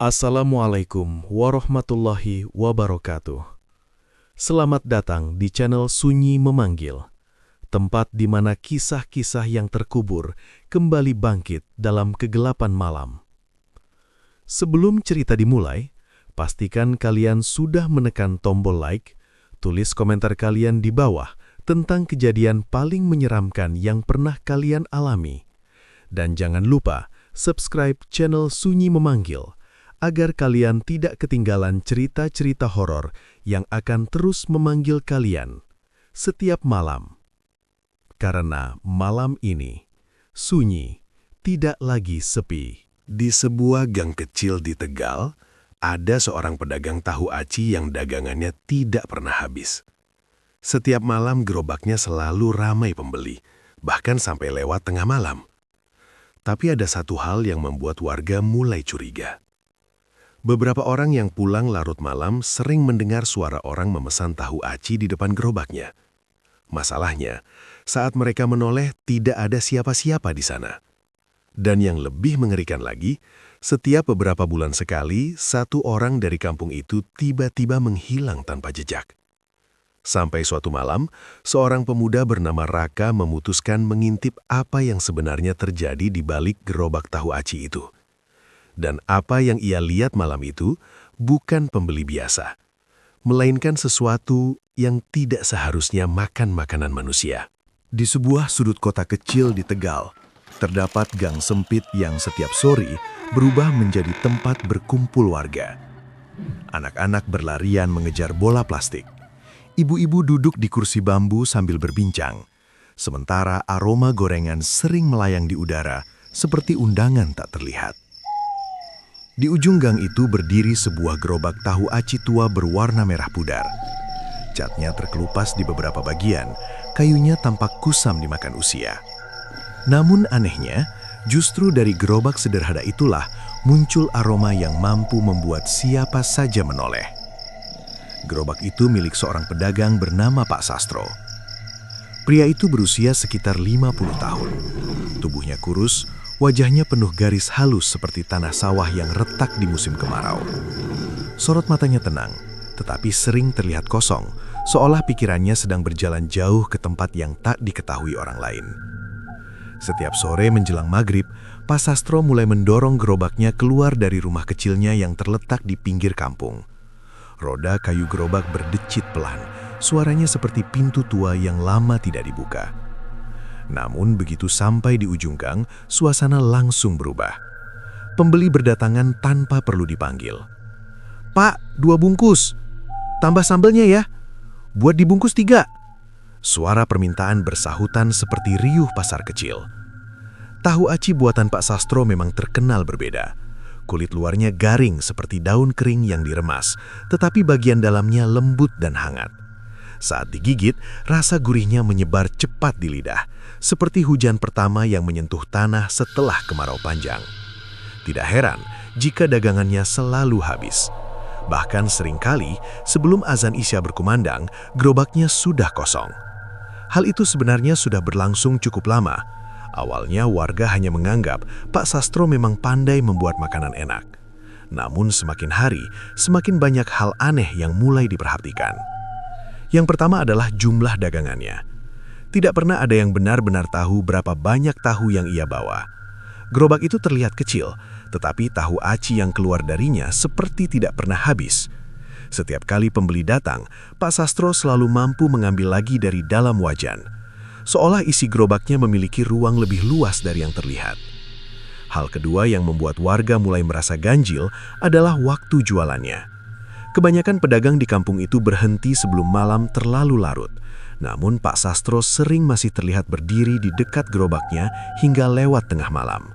Assalamualaikum warahmatullahi wabarakatuh. Selamat datang di channel Sunyi Memanggil, tempat di mana kisah-kisah yang terkubur kembali bangkit dalam kegelapan malam. Sebelum cerita dimulai, pastikan kalian sudah menekan tombol like, tulis komentar kalian di bawah tentang kejadian paling menyeramkan yang pernah kalian alami. Dan jangan lupa subscribe channel Sunyi Memanggil, agar kalian tidak ketinggalan cerita-cerita horor yang akan terus memanggil kalian setiap malam. Karena malam ini, sunyi, tidak lagi sepi. Di sebuah gang kecil di Tegal, ada seorang pedagang tahu aci yang dagangannya tidak pernah habis. Setiap malam gerobaknya selalu ramai pembeli, bahkan sampai lewat tengah malam. Tapi ada satu hal yang membuat warga mulai curiga. Beberapa orang yang pulang larut malam sering mendengar suara orang memesan tahu aci di depan gerobaknya. Masalahnya, saat mereka menoleh tidak ada siapa-siapa di sana. Dan yang lebih mengerikan lagi, setiap beberapa bulan sekali, satu orang dari kampung itu tiba-tiba menghilang tanpa jejak. Sampai suatu malam, seorang pemuda bernama Raka memutuskan mengintip apa yang sebenarnya terjadi di balik gerobak tahu aci itu. Dan apa yang ia lihat malam itu bukan pembeli biasa, melainkan sesuatu yang tidak seharusnya makan makanan manusia. Di sebuah sudut kota kecil di Tegal, terdapat gang sempit yang setiap sore berubah menjadi tempat berkumpul warga. Anak-anak berlarian mengejar bola plastik. Ibu-ibu duduk di kursi bambu sambil berbincang, sementara aroma gorengan sering melayang di udara seperti undangan tak terlihat. Di ujung gang itu berdiri sebuah gerobak tahu aci tua berwarna merah pudar. Catnya terkelupas di beberapa bagian, kayunya tampak kusam dimakan usia. Namun anehnya, justru dari gerobak sederhana itulah muncul aroma yang mampu membuat siapa saja menoleh. Gerobak itu milik seorang pedagang bernama Pak Sastro. Pria itu berusia sekitar 50 tahun. Tubuhnya kurus, wajahnya penuh garis halus seperti tanah sawah yang retak di musim kemarau. Sorot matanya tenang, tetapi sering terlihat kosong, seolah pikirannya sedang berjalan jauh ke tempat yang tak diketahui orang lain. Setiap sore menjelang maghrib, Pak Sastro mulai mendorong gerobaknya keluar dari rumah kecilnya yang terletak di pinggir kampung. Roda kayu gerobak berdecit pelan, suaranya seperti pintu tua yang lama tidak dibuka. Namun begitu sampai di ujung gang, suasana langsung berubah. Pembeli berdatangan tanpa perlu dipanggil. "Pak, 2 bungkus. Tambah sambelnya ya. Buat dibungkus 3. Suara permintaan bersahutan seperti riuh pasar kecil. Tahu aci buatan Pak Sastro memang terkenal berbeda. Kulit luarnya garing seperti daun kering yang diremas, tetapi bagian dalamnya lembut dan hangat. Saat digigit, rasa gurihnya menyebar cepat di lidah, seperti hujan pertama yang menyentuh tanah setelah kemarau panjang. Tidak heran jika dagangannya selalu habis. Bahkan seringkali sebelum azan Isya berkumandang, gerobaknya sudah kosong. Hal itu sebenarnya sudah berlangsung cukup lama. Awalnya warga hanya menganggap Pak Sastro memang pandai membuat makanan enak. Namun semakin hari, semakin banyak hal aneh yang mulai diperhatikan. Yang pertama adalah jumlah dagangannya. Tidak pernah ada yang benar-benar tahu berapa banyak tahu yang ia bawa. Gerobak itu terlihat kecil, tetapi tahu aci yang keluar darinya seperti tidak pernah habis. Setiap kali pembeli datang, Pak Sastro selalu mampu mengambil lagi dari dalam wajan. Seolah isi gerobaknya memiliki ruang lebih luas dari yang terlihat. Hal kedua yang membuat warga mulai merasa ganjil adalah waktu jualannya. Kebanyakan pedagang di kampung itu berhenti sebelum malam terlalu larut. Namun Pak Sastro sering masih terlihat berdiri di dekat gerobaknya hingga lewat tengah malam.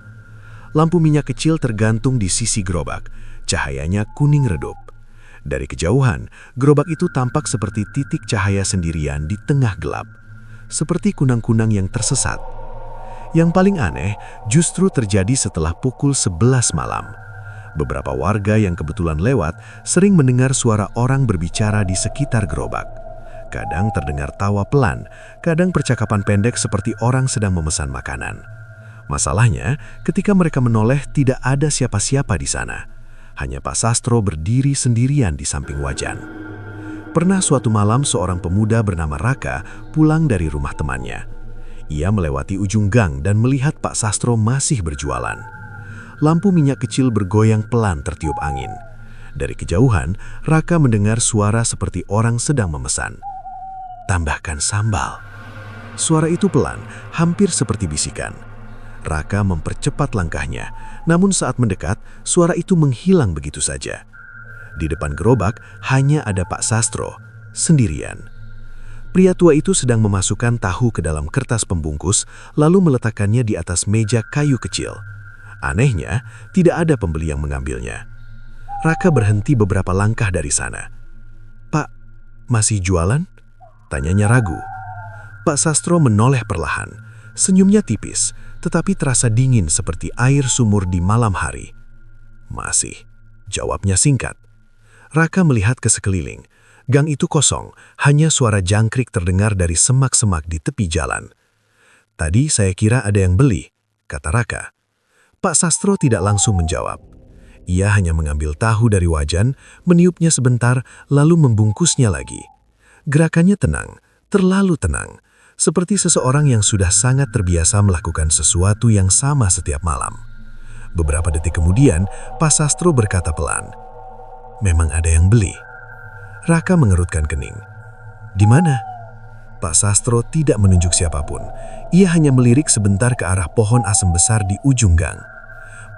Lampu minyak kecil tergantung di sisi gerobak, cahayanya kuning redup. Dari kejauhan, gerobak itu tampak seperti titik cahaya sendirian di tengah gelap, seperti kunang-kunang yang tersesat. Yang paling aneh justru terjadi setelah pukul 11 malam. Beberapa warga yang kebetulan lewat sering mendengar suara orang berbicara di sekitar gerobak. Kadang terdengar tawa pelan, kadang percakapan pendek seperti orang sedang memesan makanan. Masalahnya, ketika mereka menoleh tidak ada siapa-siapa di sana. Hanya Pak Sastro berdiri sendirian di samping wajan. Pernah suatu malam seorang pemuda bernama Raka pulang dari rumah temannya. Ia melewati ujung gang dan melihat Pak Sastro masih berjualan. Lampu minyak kecil bergoyang pelan tertiup angin. Dari kejauhan, Raka mendengar suara seperti orang sedang memesan. "Tambahkan sambal." Suara itu pelan, hampir seperti bisikan. Raka mempercepat langkahnya, namun saat mendekat, suara itu menghilang begitu saja. Di depan gerobak hanya ada Pak Sastro, sendirian. Pria tua itu sedang memasukkan tahu ke dalam kertas pembungkus, lalu meletakkannya di atas meja kayu kecil. Anehnya, tidak ada pembeli yang mengambilnya. Raka berhenti beberapa langkah dari sana. "Pak, masih jualan?" tanyanya ragu. Pak Sastro menoleh perlahan. Senyumnya tipis, tetapi terasa dingin seperti air sumur di malam hari. "Masih," jawabnya singkat. Raka melihat ke sekeliling. Gang itu kosong, hanya suara jangkrik terdengar dari semak-semak di tepi jalan. "Tadi saya kira ada yang beli," kata Raka. Pak Sastro tidak langsung menjawab. Ia hanya mengambil tahu dari wajan, meniupnya sebentar, lalu membungkusnya lagi. Gerakannya tenang, terlalu tenang, seperti seseorang yang sudah sangat terbiasa melakukan sesuatu yang sama setiap malam. Beberapa detik kemudian, Pak Sastro berkata pelan, "Memang ada yang beli." Raka mengerutkan kening. "Di mana?" Pak Sastro tidak menunjuk siapapun. Ia hanya melirik sebentar ke arah pohon asem besar di ujung gang.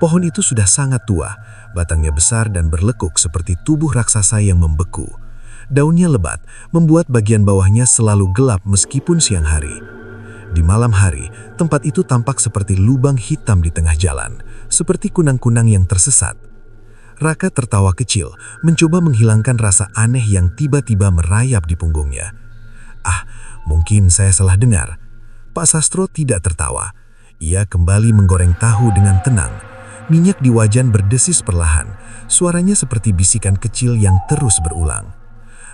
Pohon itu sudah sangat tua, batangnya besar dan berlekuk seperti tubuh raksasa yang membeku. Daunnya lebat, membuat bagian bawahnya selalu gelap meskipun siang hari. Di malam hari, tempat itu tampak seperti lubang hitam di tengah jalan, seperti kunang-kunang yang tersesat. Raka tertawa kecil, mencoba menghilangkan rasa aneh yang tiba-tiba merayap di punggungnya. "Ah, mungkin saya salah dengar." Pak Sastro tidak tertawa. Ia kembali menggoreng tahu dengan tenang. Minyak di wajan berdesis perlahan, suaranya seperti bisikan kecil yang terus berulang.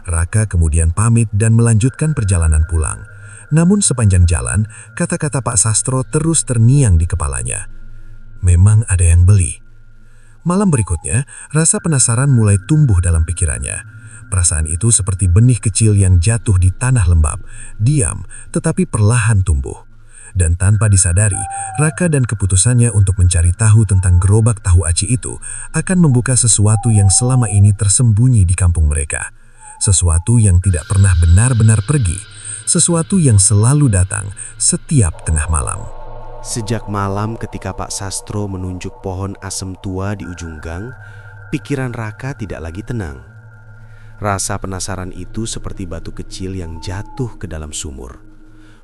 Raka kemudian pamit dan melanjutkan perjalanan pulang. Namun sepanjang jalan, kata-kata Pak Sastro terus terngiang di kepalanya. Memang ada yang beli. Malam berikutnya, rasa penasaran mulai tumbuh dalam pikirannya. Perasaan itu seperti benih kecil yang jatuh di tanah lembab, diam tetapi perlahan tumbuh. Dan tanpa disadari, Raka dan keputusannya untuk mencari tahu tentang gerobak tahu aci itu akan membuka sesuatu yang selama ini tersembunyi di kampung mereka. Sesuatu yang tidak pernah benar-benar pergi, sesuatu yang selalu datang setiap tengah malam. Sejak malam ketika Pak Sastro menunjuk pohon asem tua di ujung gang, pikiran Raka tidak lagi tenang. Rasa penasaran itu seperti batu kecil yang jatuh ke dalam sumur.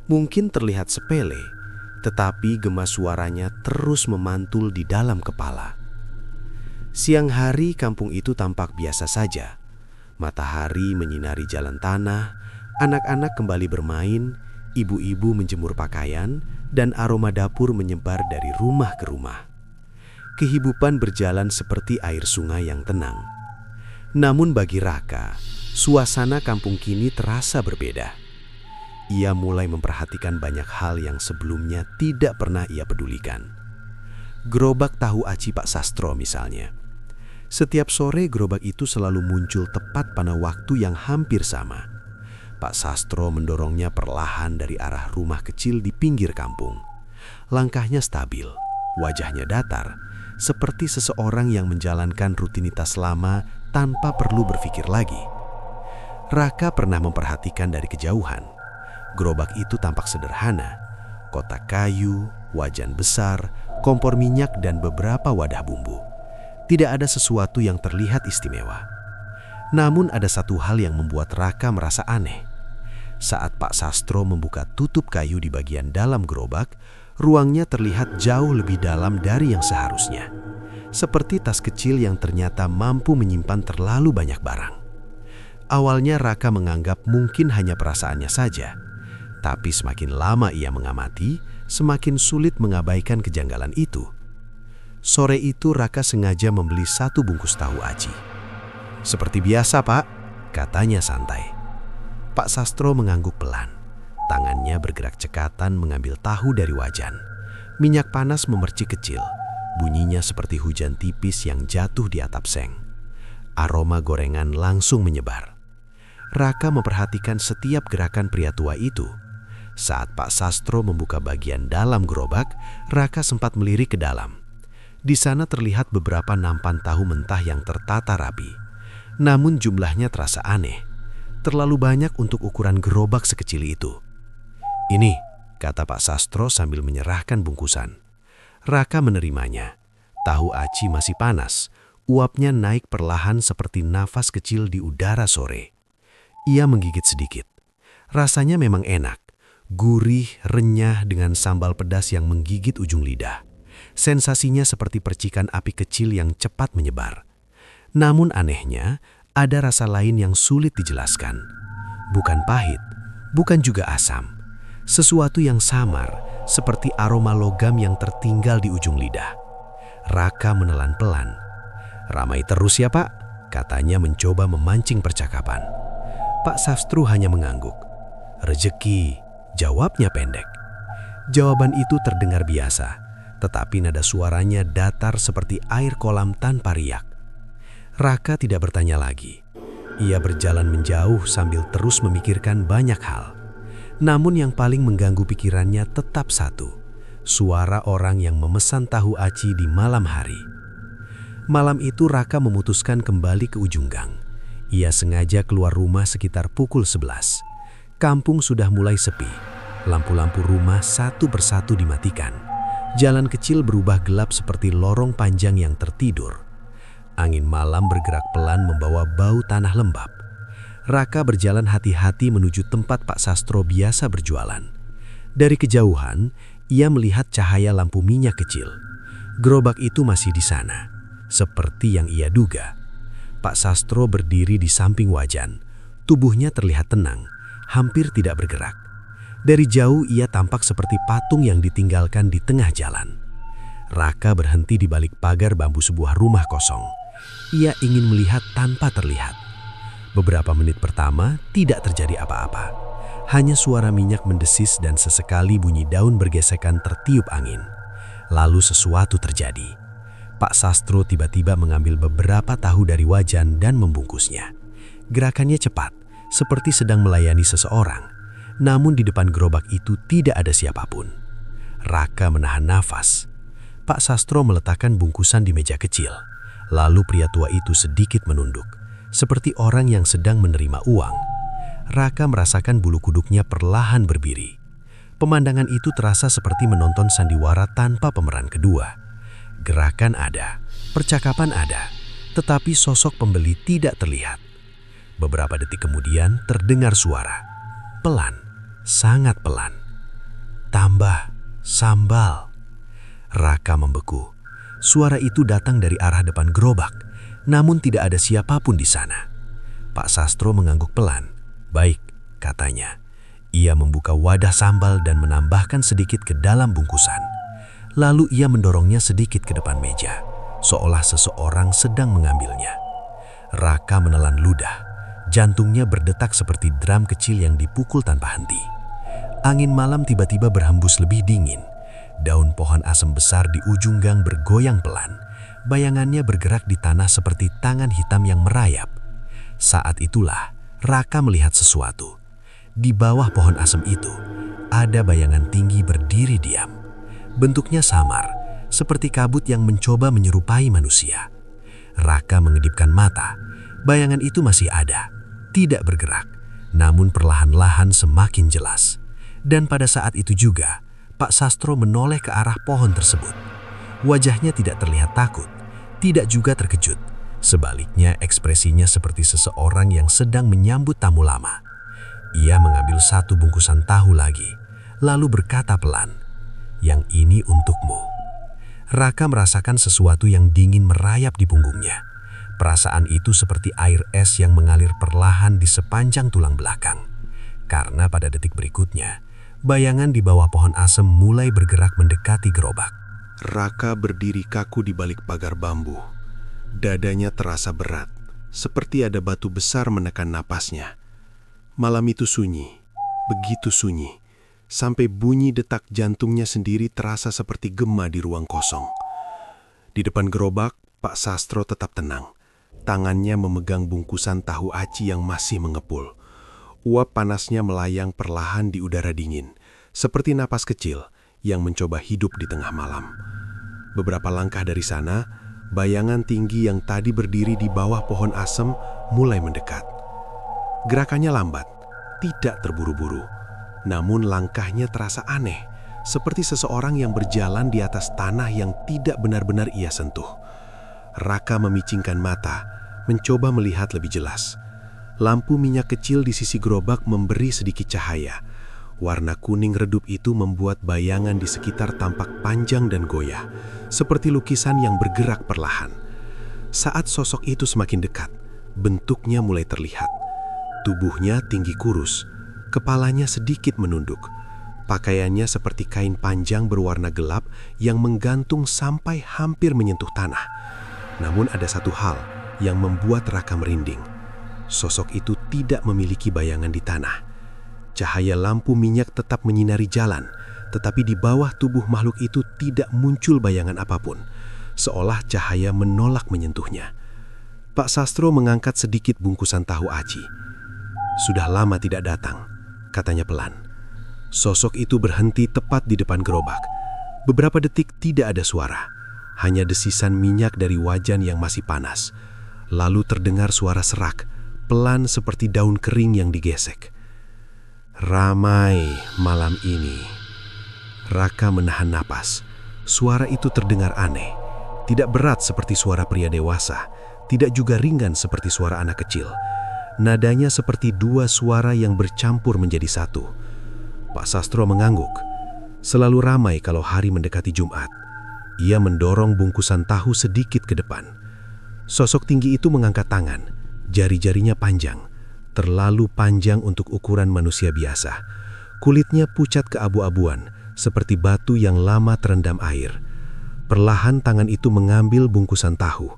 Mungkin terlihat sepele, tetapi gema suaranya terus memantul di dalam kepala. Siang hari kampung itu tampak biasa saja. Matahari menyinari jalan tanah, anak-anak kembali bermain, ibu-ibu menjemur pakaian, dan aroma dapur menyebar dari rumah ke rumah. Kehidupan berjalan seperti air sungai yang tenang. Namun bagi Raka, suasana kampung kini terasa berbeda. Ia mulai memperhatikan banyak hal yang sebelumnya tidak pernah ia pedulikan. Gerobak tahu aci Pak Sastro misalnya. Setiap sore gerobak itu selalu muncul tepat pada waktu yang hampir sama. Pak Sastro mendorongnya perlahan dari arah rumah kecil di pinggir kampung. Langkahnya stabil, wajahnya datar, seperti seseorang yang menjalankan rutinitas lama tanpa perlu berpikir lagi. Raka pernah memperhatikan dari kejauhan. Gerobak itu tampak sederhana, kotak kayu, wajan besar, kompor minyak, dan beberapa wadah bumbu. Tidak ada sesuatu yang terlihat istimewa. Namun ada satu hal yang membuat Raka merasa aneh. Saat Pak Sastro membuka tutup kayu di bagian dalam gerobak, ruangnya terlihat jauh lebih dalam dari yang seharusnya. Seperti tas kecil yang ternyata mampu menyimpan terlalu banyak barang. Awalnya Raka menganggap mungkin hanya perasaannya saja. Tapi semakin lama ia mengamati, semakin sulit mengabaikan kejanggalan itu. Sore itu Raka sengaja membeli 1 bungkus tahu aci. "Seperti biasa, Pak," katanya santai. Pak Sastro mengangguk pelan. Tangannya bergerak cekatan mengambil tahu dari wajan. Minyak panas memercik kecil. bunyinya seperti hujan tipis yang jatuh di atap seng. Aroma gorengan langsung menyebar. Raka memperhatikan setiap gerakan pria tua itu. Saat Pak Sastro membuka bagian dalam gerobak, Raka sempat melirik ke dalam. Di sana terlihat beberapa nampan tahu mentah yang tertata rapi. Namun jumlahnya terasa aneh. Terlalu banyak untuk ukuran gerobak sekecil itu. "Ini," kata Pak Sastro sambil menyerahkan bungkusan. Raka menerimanya. Tahu aci masih panas. Uapnya naik perlahan seperti nafas kecil di udara sore. Ia menggigit sedikit. Rasanya memang enak. Gurih, renyah dengan sambal pedas yang menggigit ujung lidah. Sensasinya seperti percikan api kecil yang cepat menyebar. Namun anehnya, ada rasa lain yang sulit dijelaskan. Bukan pahit, bukan juga asam. Sesuatu yang samar, seperti aroma logam yang tertinggal di ujung lidah. Raka menelan pelan. "Ramai terus ya, Pak?" katanya mencoba memancing percakapan. Pak Sastro hanya mengangguk. "Rezeki," jawabnya pendek. Jawaban itu terdengar biasa, tetapi nada suaranya datar seperti air kolam tanpa riak. Raka tidak bertanya lagi. Ia berjalan menjauh sambil terus memikirkan banyak hal. Namun yang paling mengganggu pikirannya tetap satu, suara orang yang memesan tahu aci di malam hari. Malam itu Raka memutuskan kembali ke ujung gang. Ia sengaja keluar rumah sekitar pukul 11. Kampung sudah mulai sepi. Lampu-lampu rumah satu persatu dimatikan. Jalan kecil berubah gelap seperti lorong panjang yang tertidur. Angin malam bergerak pelan membawa bau tanah lembab. Raka berjalan hati-hati menuju tempat Pak Sastro biasa berjualan. Dari kejauhan, ia melihat cahaya lampu minyak kecil. Gerobak itu masih di sana, seperti yang ia duga. Pak Sastro berdiri di samping wajan. Tubuhnya terlihat tenang, hampir tidak bergerak. Dari jauh ia tampak seperti patung yang ditinggalkan di tengah jalan. Raka berhenti di balik pagar bambu sebuah rumah kosong. Ia ingin melihat tanpa terlihat. Beberapa menit pertama tidak terjadi apa-apa. Hanya suara minyak mendesis dan sesekali bunyi daun bergesekan tertiup angin. Lalu sesuatu terjadi. Pak Sastro tiba-tiba mengambil beberapa tahu dari wajan dan membungkusnya. Gerakannya cepat, seperti sedang melayani seseorang. Namun di depan gerobak itu tidak ada siapapun. Raka menahan nafas. Pak Sastro meletakkan bungkusan di meja kecil. Lalu pria tua itu sedikit menunduk, seperti orang yang sedang menerima uang. Raka merasakan bulu kuduknya perlahan berdiri. Pemandangan itu terasa seperti menonton sandiwara tanpa pemeran kedua. Gerakan ada, percakapan ada, tetapi sosok pembeli tidak terlihat. Beberapa detik kemudian terdengar suara. Pelan, sangat pelan. "Tambah sambal." Raka membeku. Suara itu datang dari arah depan gerobak, namun tidak ada siapapun di sana. Pak Sastro mengangguk pelan. "Baik," katanya. Ia membuka wadah sambal dan menambahkan sedikit ke dalam bungkusan. Lalu ia mendorongnya sedikit ke depan meja, seolah seseorang sedang mengambilnya. Raka menelan ludah. Jantungnya berdetak seperti drum kecil yang dipukul tanpa henti. Angin malam tiba-tiba berhembus lebih dingin. Daun pohon asem besar di ujung gang bergoyang pelan. Bayangannya bergerak di tanah seperti tangan hitam yang merayap. Saat itulah Raka melihat sesuatu. Di bawah pohon asem itu, ada bayangan tinggi berdiri diam. Bentuknya samar, seperti kabut yang mencoba menyerupai manusia. Raka mengedipkan mata. Bayangan itu masih ada, tidak bergerak, namun perlahan-lahan semakin jelas. Dan pada saat itu juga, Pak Sastro menoleh ke arah pohon tersebut. Wajahnya tidak terlihat takut, tidak juga terkejut. Sebaliknya, ekspresinya seperti seseorang yang sedang menyambut tamu lama. Ia mengambil satu bungkusan tahu lagi, lalu berkata pelan, "Yang ini untukmu." Raka merasakan sesuatu yang dingin merayap di punggungnya. Perasaan itu seperti air es yang mengalir perlahan di sepanjang tulang belakang. Karena pada detik berikutnya, bayangan di bawah pohon asem mulai bergerak mendekati gerobak. Raka berdiri kaku di balik pagar bambu. Dadanya terasa berat, seperti ada batu besar menekan napasnya. Malam itu sunyi, begitu sunyi, sampai bunyi detak jantungnya sendiri terasa seperti gema di ruang kosong. Di depan gerobak, Pak Sastro tetap tenang. Tangannya memegang bungkusan tahu aci yang masih mengepul. Uap panasnya melayang perlahan di udara dingin, seperti napas kecil yang mencoba hidup di tengah malam. Beberapa langkah dari sana, bayangan tinggi yang tadi berdiri di bawah pohon asem mulai mendekat. Gerakannya lambat, tidak terburu-buru, namun langkahnya terasa aneh, seperti seseorang yang berjalan di atas tanah yang tidak benar-benar ia sentuh. Raka memicingkan mata, mencoba melihat lebih jelas. Lampu minyak kecil di sisi gerobak memberi sedikit cahaya. Warna kuning redup itu membuat bayangan di sekitar tampak panjang dan goyah, seperti lukisan yang bergerak perlahan. Saat sosok itu semakin dekat, bentuknya mulai terlihat. Tubuhnya tinggi kurus, kepalanya sedikit menunduk. Pakaiannya seperti kain panjang berwarna gelap yang menggantung sampai hampir menyentuh tanah. Namun ada satu hal yang membuat Raka merinding. Sosok itu tidak memiliki bayangan di tanah. Cahaya lampu minyak tetap menyinari jalan, tetapi di bawah tubuh makhluk itu tidak muncul bayangan apapun, seolah cahaya menolak menyentuhnya. Pak Sastro mengangkat sedikit bungkusan tahu aci. "Sudah lama tidak datang," katanya pelan. Sosok itu berhenti tepat di depan gerobak. Beberapa detik tidak ada suara, hanya desisan minyak dari wajan yang masih panas. Lalu terdengar suara serak, pelan seperti daun kering yang digesek. Ramai malam ini. Raka menahan napas. Suara itu terdengar aneh. Tidak berat seperti suara pria dewasa, tidak juga ringan seperti suara anak kecil. Nadanya seperti dua suara yang bercampur menjadi satu. Pak Sastro mengangguk. Selalu ramai kalau hari mendekati Jumat. Ia mendorong bungkusan tahu sedikit ke depan. Sosok tinggi itu mengangkat tangan. Jari-jarinya panjang, terlalu panjang untuk ukuran manusia biasa. Kulitnya pucat keabu-abuan, seperti batu yang lama terendam air. Perlahan tangan itu mengambil bungkusan tahu.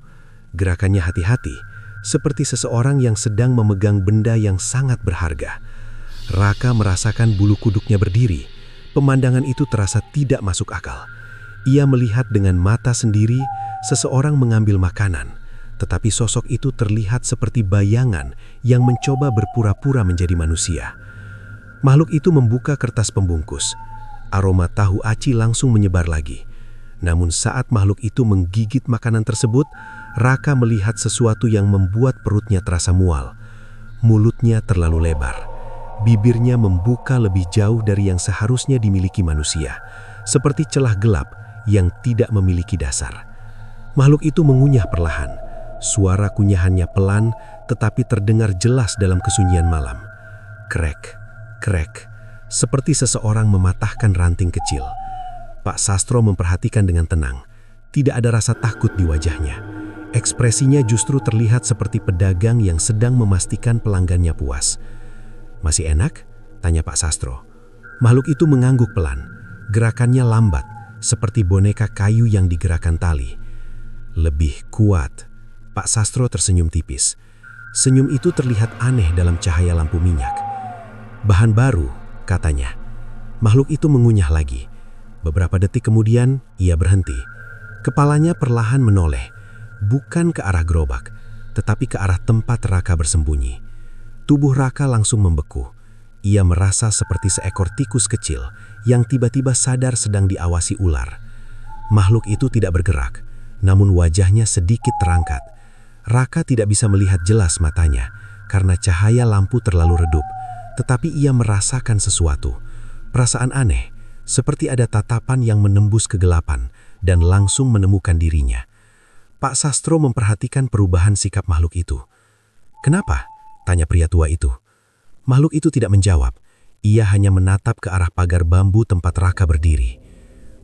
Gerakannya hati-hati, seperti seseorang yang sedang memegang benda yang sangat berharga. Raka merasakan bulu kuduknya berdiri. Pemandangan itu terasa tidak masuk akal. Ia melihat dengan mata sendiri seseorang mengambil makanan, tetapi sosok itu terlihat seperti bayangan yang mencoba berpura-pura menjadi manusia. Makhluk itu membuka kertas pembungkus. Aroma tahu aci langsung menyebar lagi. Namun saat makhluk itu menggigit makanan tersebut, Raka melihat sesuatu yang membuat perutnya terasa mual. Mulutnya terlalu lebar. Bibirnya membuka lebih jauh dari yang seharusnya dimiliki manusia, seperti celah gelap yang tidak memiliki dasar. Makhluk itu mengunyah perlahan. Suara kunyahannya pelan, tetapi terdengar jelas dalam kesunyian malam. Krek, krek, seperti seseorang mematahkan ranting kecil. Pak Sastro memperhatikan dengan tenang. Tidak ada rasa takut di wajahnya. Ekspresinya justru terlihat seperti pedagang yang sedang memastikan pelanggannya puas. "Masih enak?" tanya Pak Sastro. Makhluk itu mengangguk pelan. Gerakannya lambat, seperti boneka kayu yang digerakkan tali. "Lebih kuat." Pak Sastro tersenyum tipis. Senyum itu terlihat aneh dalam cahaya lampu minyak. "Bahan baru," katanya. Makhluk itu mengunyah lagi. Beberapa detik kemudian, ia berhenti. Kepalanya perlahan menoleh, bukan ke arah gerobak, tetapi ke arah tempat Raka bersembunyi. Tubuh Raka langsung membeku. Ia merasa seperti seekor tikus kecil yang tiba-tiba sadar sedang diawasi ular. Makhluk itu tidak bergerak, namun wajahnya sedikit terangkat. Raka tidak bisa melihat jelas matanya karena cahaya lampu terlalu redup, tetapi ia merasakan sesuatu. Perasaan aneh, seperti ada tatapan yang menembus kegelapan dan langsung menemukan dirinya. Pak Sastro memperhatikan perubahan sikap makhluk itu. "Kenapa?" tanya pria tua itu. Makhluk itu tidak menjawab. Ia hanya menatap ke arah pagar bambu tempat Raka berdiri.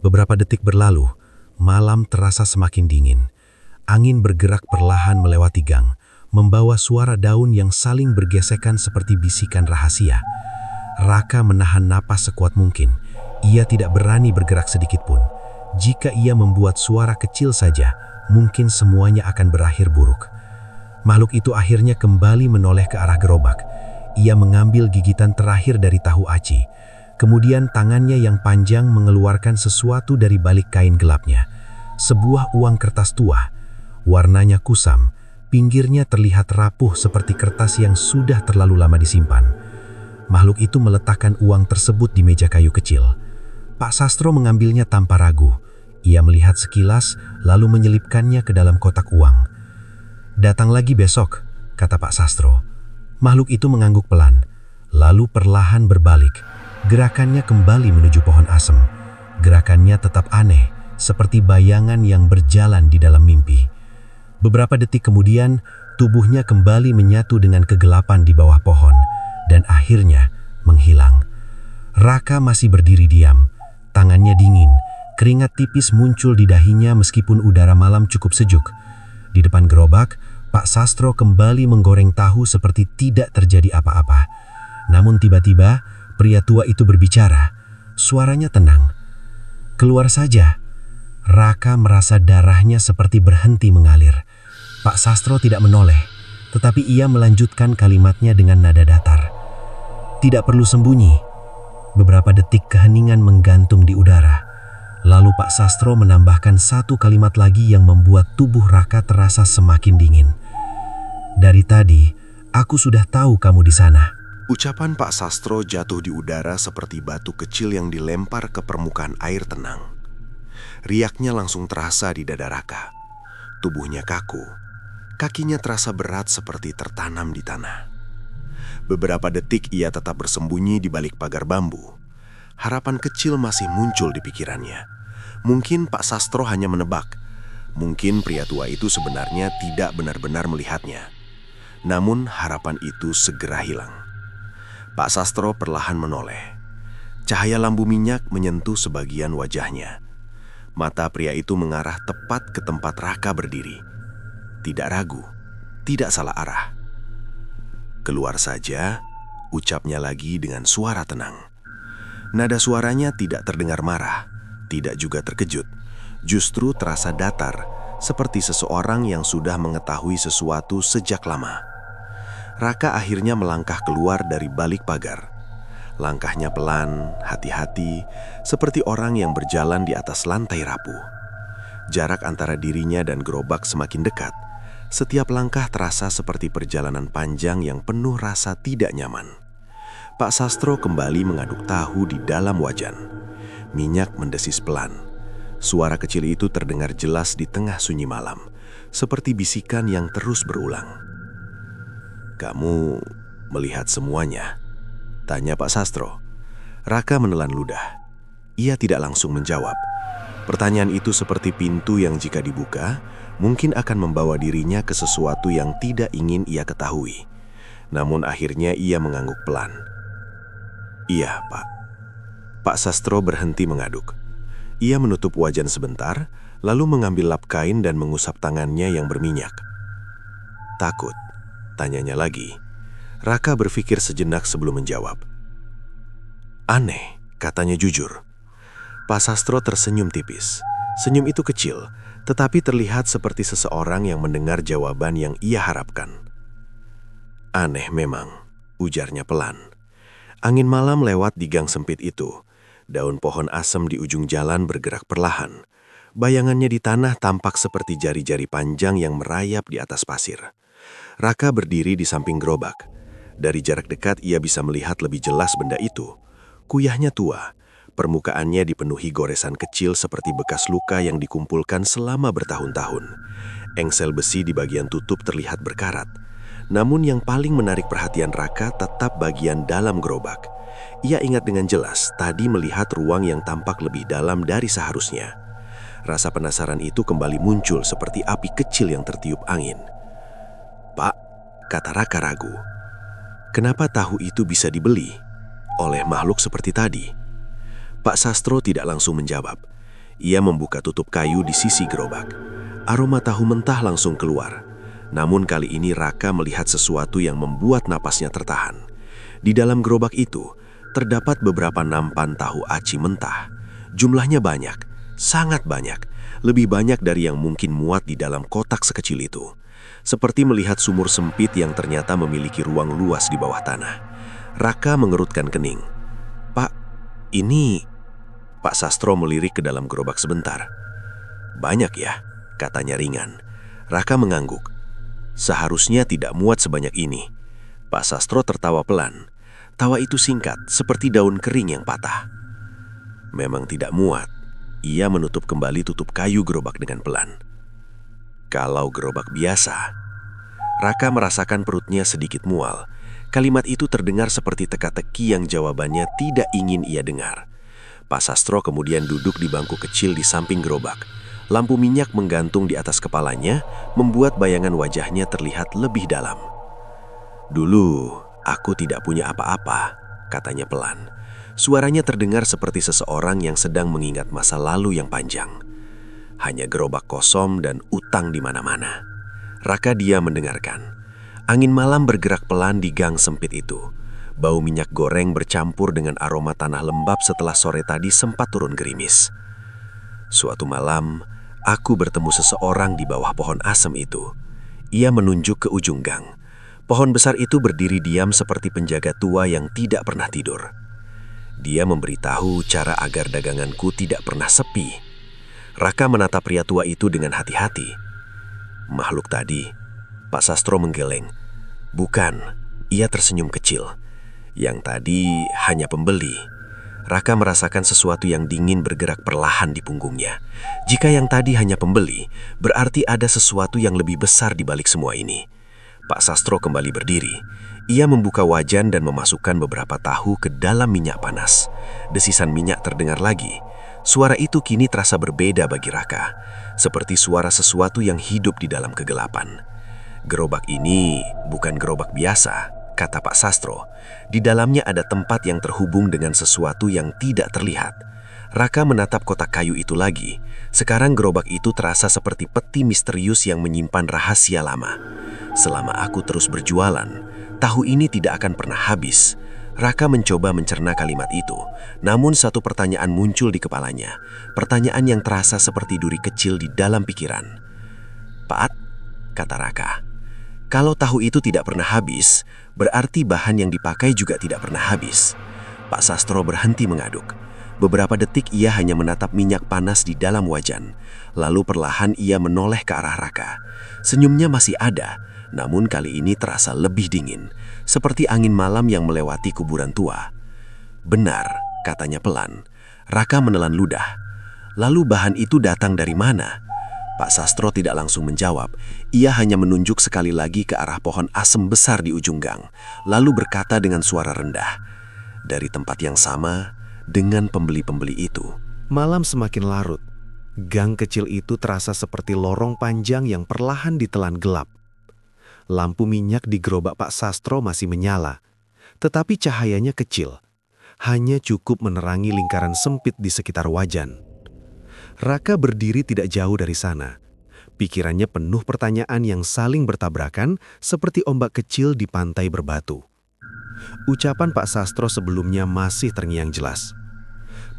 Beberapa detik berlalu, malam terasa semakin dingin. Angin bergerak perlahan melewati gang, membawa suara daun yang saling bergesekan seperti bisikan rahasia. Raka menahan napas sekuat mungkin. Ia tidak berani bergerak sedikit pun. Jika ia membuat suara kecil saja, mungkin semuanya akan berakhir buruk. Makhluk itu akhirnya kembali menoleh ke arah gerobak. Ia mengambil gigitan terakhir dari tahu aci. Kemudian tangannya yang panjang mengeluarkan sesuatu dari balik kain gelapnya. sebuah uang kertas tua. Warnanya kusam, pinggirnya terlihat rapuh seperti kertas yang sudah terlalu lama disimpan. Makhluk itu meletakkan uang tersebut di meja kayu kecil. Pak Sastro mengambilnya tanpa ragu. Ia melihat sekilas, lalu menyelipkannya ke dalam kotak uang. "Datang lagi besok," kata Pak Sastro. Makhluk itu mengangguk pelan, lalu perlahan berbalik. Gerakannya kembali menuju pohon asem. Gerakannya tetap aneh, seperti bayangan yang berjalan di dalam mimpi. Beberapa detik kemudian, tubuhnya kembali menyatu dengan kegelapan di bawah pohon, dan akhirnya menghilang. Raka masih berdiri diam. Tangannya dingin, keringat tipis muncul di dahinya meskipun udara malam cukup sejuk. Di depan gerobak, Pak Sastro kembali menggoreng tahu seperti tidak terjadi apa-apa. Namun tiba-tiba, pria tua itu berbicara. Suaranya tenang. "Keluar saja." Raka merasa darahnya seperti berhenti mengalir. Pak Sastro tidak menoleh, tetapi ia melanjutkan kalimatnya dengan nada datar. "Tidak perlu sembunyi." Beberapa detik keheningan menggantung di udara. Lalu Pak Sastro menambahkan satu kalimat lagi yang membuat tubuh Raka terasa semakin dingin. "Dari tadi, aku sudah tahu kamu di sana." Ucapan Pak Sastro jatuh di udara seperti batu kecil yang dilempar ke permukaan air tenang. Riaknya langsung terasa di dada Raka. Tubuhnya kaku. Kakinya terasa berat seperti tertanam di tanah. Beberapa detik ia tetap bersembunyi di balik pagar bambu. Harapan kecil masih muncul di pikirannya. Mungkin Pak Sastro hanya menebak. Mungkin pria tua itu sebenarnya tidak benar-benar melihatnya. Namun harapan itu segera hilang. Pak Sastro perlahan menoleh. Cahaya lampu minyak menyentuh sebagian wajahnya. Mata pria itu mengarah tepat ke tempat Raka berdiri. Tidak ragu, tidak salah arah. "Keluar saja," ucapnya lagi dengan suara tenang. Nada suaranya tidak terdengar marah, tidak juga terkejut. Justru terasa datar, seperti seseorang yang sudah mengetahui sesuatu sejak lama. Raka akhirnya melangkah keluar dari balik pagar. Langkahnya pelan, hati-hati, seperti orang yang berjalan di atas lantai rapuh. Jarak antara dirinya dan gerobak semakin dekat. Setiap langkah terasa seperti perjalanan panjang yang penuh rasa tidak nyaman. Pak Sastro kembali mengaduk tahu di dalam wajan. Minyak mendesis pelan. Suara kecil itu terdengar jelas di tengah sunyi malam, seperti bisikan yang terus berulang. "Kamu melihat semuanya?" tanya Pak Sastro. Raka menelan ludah. Ia tidak langsung menjawab. Pertanyaan itu seperti pintu yang jika dibuka, mungkin akan membawa dirinya ke sesuatu yang tidak ingin ia ketahui. Namun akhirnya ia mengangguk pelan. "Iya, Pak." Pak Sastro berhenti mengaduk. Ia menutup wajan sebentar, lalu mengambil lap kain dan mengusap tangannya yang berminyak. "Takut?" tanyanya lagi. Raka berpikir sejenak sebelum menjawab. "Aneh," katanya jujur. Pak Sastro tersenyum tipis. Senyum itu kecil, tetapi terlihat seperti seseorang yang mendengar jawaban yang ia harapkan. "Aneh memang," ujarnya pelan. Angin malam lewat di gang sempit itu. Daun pohon asem di ujung jalan bergerak perlahan. Bayangannya di tanah tampak seperti jari-jari panjang yang merayap di atas pasir. Raka berdiri di samping gerobak. Dari jarak dekat ia bisa melihat lebih jelas benda itu. Kuyahnya tua. Permukaannya dipenuhi goresan kecil seperti bekas luka yang dikumpulkan selama bertahun-tahun. Engsel besi di bagian tutup terlihat berkarat. Namun yang paling menarik perhatian Raka tetap bagian dalam gerobak. Ia ingat dengan jelas tadi melihat ruang yang tampak lebih dalam dari seharusnya. Rasa penasaran itu kembali muncul seperti api kecil yang tertiup angin. "Pak," kata Raka ragu. "Kenapa tahu itu bisa dibeli oleh makhluk seperti tadi?" Pak Sastro tidak langsung menjawab. Ia membuka tutup kayu di sisi gerobak. Aroma tahu mentah langsung keluar. Namun kali ini Raka melihat sesuatu yang membuat napasnya tertahan. Di dalam gerobak itu, terdapat beberapa nampan tahu aci mentah. Jumlahnya banyak, sangat banyak. Lebih banyak dari yang mungkin muat di dalam kotak sekecil itu. Seperti melihat sumur sempit yang ternyata memiliki ruang luas di bawah tanah. Raka mengerutkan kening. "Pak, ini..." Pak Sastro melirik ke dalam gerobak sebentar. Banyak ya, katanya ringan. Raka mengangguk. Seharusnya tidak muat sebanyak ini. Pak Sastro tertawa pelan. Tawa itu singkat, seperti daun kering yang patah. Memang tidak muat. Ia menutup kembali tutup kayu gerobak dengan pelan. Kalau gerobak biasa. Raka merasakan perutnya sedikit mual. Kalimat itu terdengar seperti teka-teki yang jawabannya tidak ingin ia dengar. Pak Sastro kemudian duduk di bangku kecil di samping gerobak. Lampu minyak menggantung di atas kepalanya, membuat bayangan wajahnya terlihat lebih dalam. Dulu, aku tidak punya apa-apa, katanya pelan. Suaranya terdengar seperti seseorang yang sedang mengingat masa lalu yang panjang. Hanya gerobak kosong dan utang di mana-mana. Raka diam mendengarkan. Angin malam bergerak pelan di gang sempit itu. Bau minyak goreng bercampur dengan aroma tanah lembab setelah sore tadi sempat turun gerimis. Suatu malam, aku bertemu seseorang di bawah pohon asem itu. Ia menunjuk ke ujung gang. Pohon besar itu berdiri diam seperti penjaga tua yang tidak pernah tidur. Dia memberitahu cara agar daganganku tidak pernah sepi. Raka menatap pria tua itu dengan hati-hati. Makhluk tadi, Pak Sastro menggeleng. Bukan, ia tersenyum kecil. Yang tadi hanya pembeli. Raka merasakan sesuatu yang dingin bergerak perlahan di punggungnya. Jika yang tadi hanya pembeli, berarti ada sesuatu yang lebih besar di balik semua ini. Pak Sastro kembali berdiri. Ia membuka wajan dan memasukkan beberapa tahu ke dalam minyak panas. Desisan minyak terdengar lagi. Suara itu kini terasa berbeda bagi Raka, seperti suara sesuatu yang hidup di dalam kegelapan. Gerobak ini bukan gerobak biasa, kata Pak Sastro. Di dalamnya ada tempat yang terhubung dengan sesuatu yang tidak terlihat. Raka menatap kotak kayu itu lagi. Sekarang gerobak itu terasa seperti peti misterius yang menyimpan rahasia lama. Selama aku terus berjualan, tahu ini tidak akan pernah habis. Raka mencoba mencerna kalimat itu, namun satu pertanyaan muncul di kepalanya. Pertanyaan yang terasa seperti duri kecil di dalam pikiran. "Pak," kata Raka, "kalau tahu itu tidak pernah habis, berarti bahan yang dipakai juga tidak pernah habis." Pak Sastro berhenti mengaduk. Beberapa detik ia hanya menatap minyak panas di dalam wajan. Lalu perlahan ia menoleh ke arah Raka. Senyumnya masih ada, namun kali ini terasa lebih dingin, seperti angin malam yang melewati kuburan tua. "Benar," katanya pelan. Raka menelan ludah. "Lalu bahan itu datang dari mana?" Pak Sastro tidak langsung menjawab. Ia hanya menunjuk sekali lagi ke arah pohon asem besar di ujung gang, lalu berkata dengan suara rendah, "Dari tempat yang sama dengan pembeli-pembeli itu." Malam semakin larut. Gang kecil itu terasa seperti lorong panjang yang perlahan ditelan gelap. Lampu minyak di gerobak Pak Sastro masih menyala, tetapi cahayanya kecil, hanya cukup menerangi lingkaran sempit di sekitar wajan. Raka berdiri tidak jauh dari sana. Pikirannya penuh pertanyaan yang saling bertabrakan seperti ombak kecil di pantai berbatu. Ucapan Pak Sastro sebelumnya masih terngiang jelas.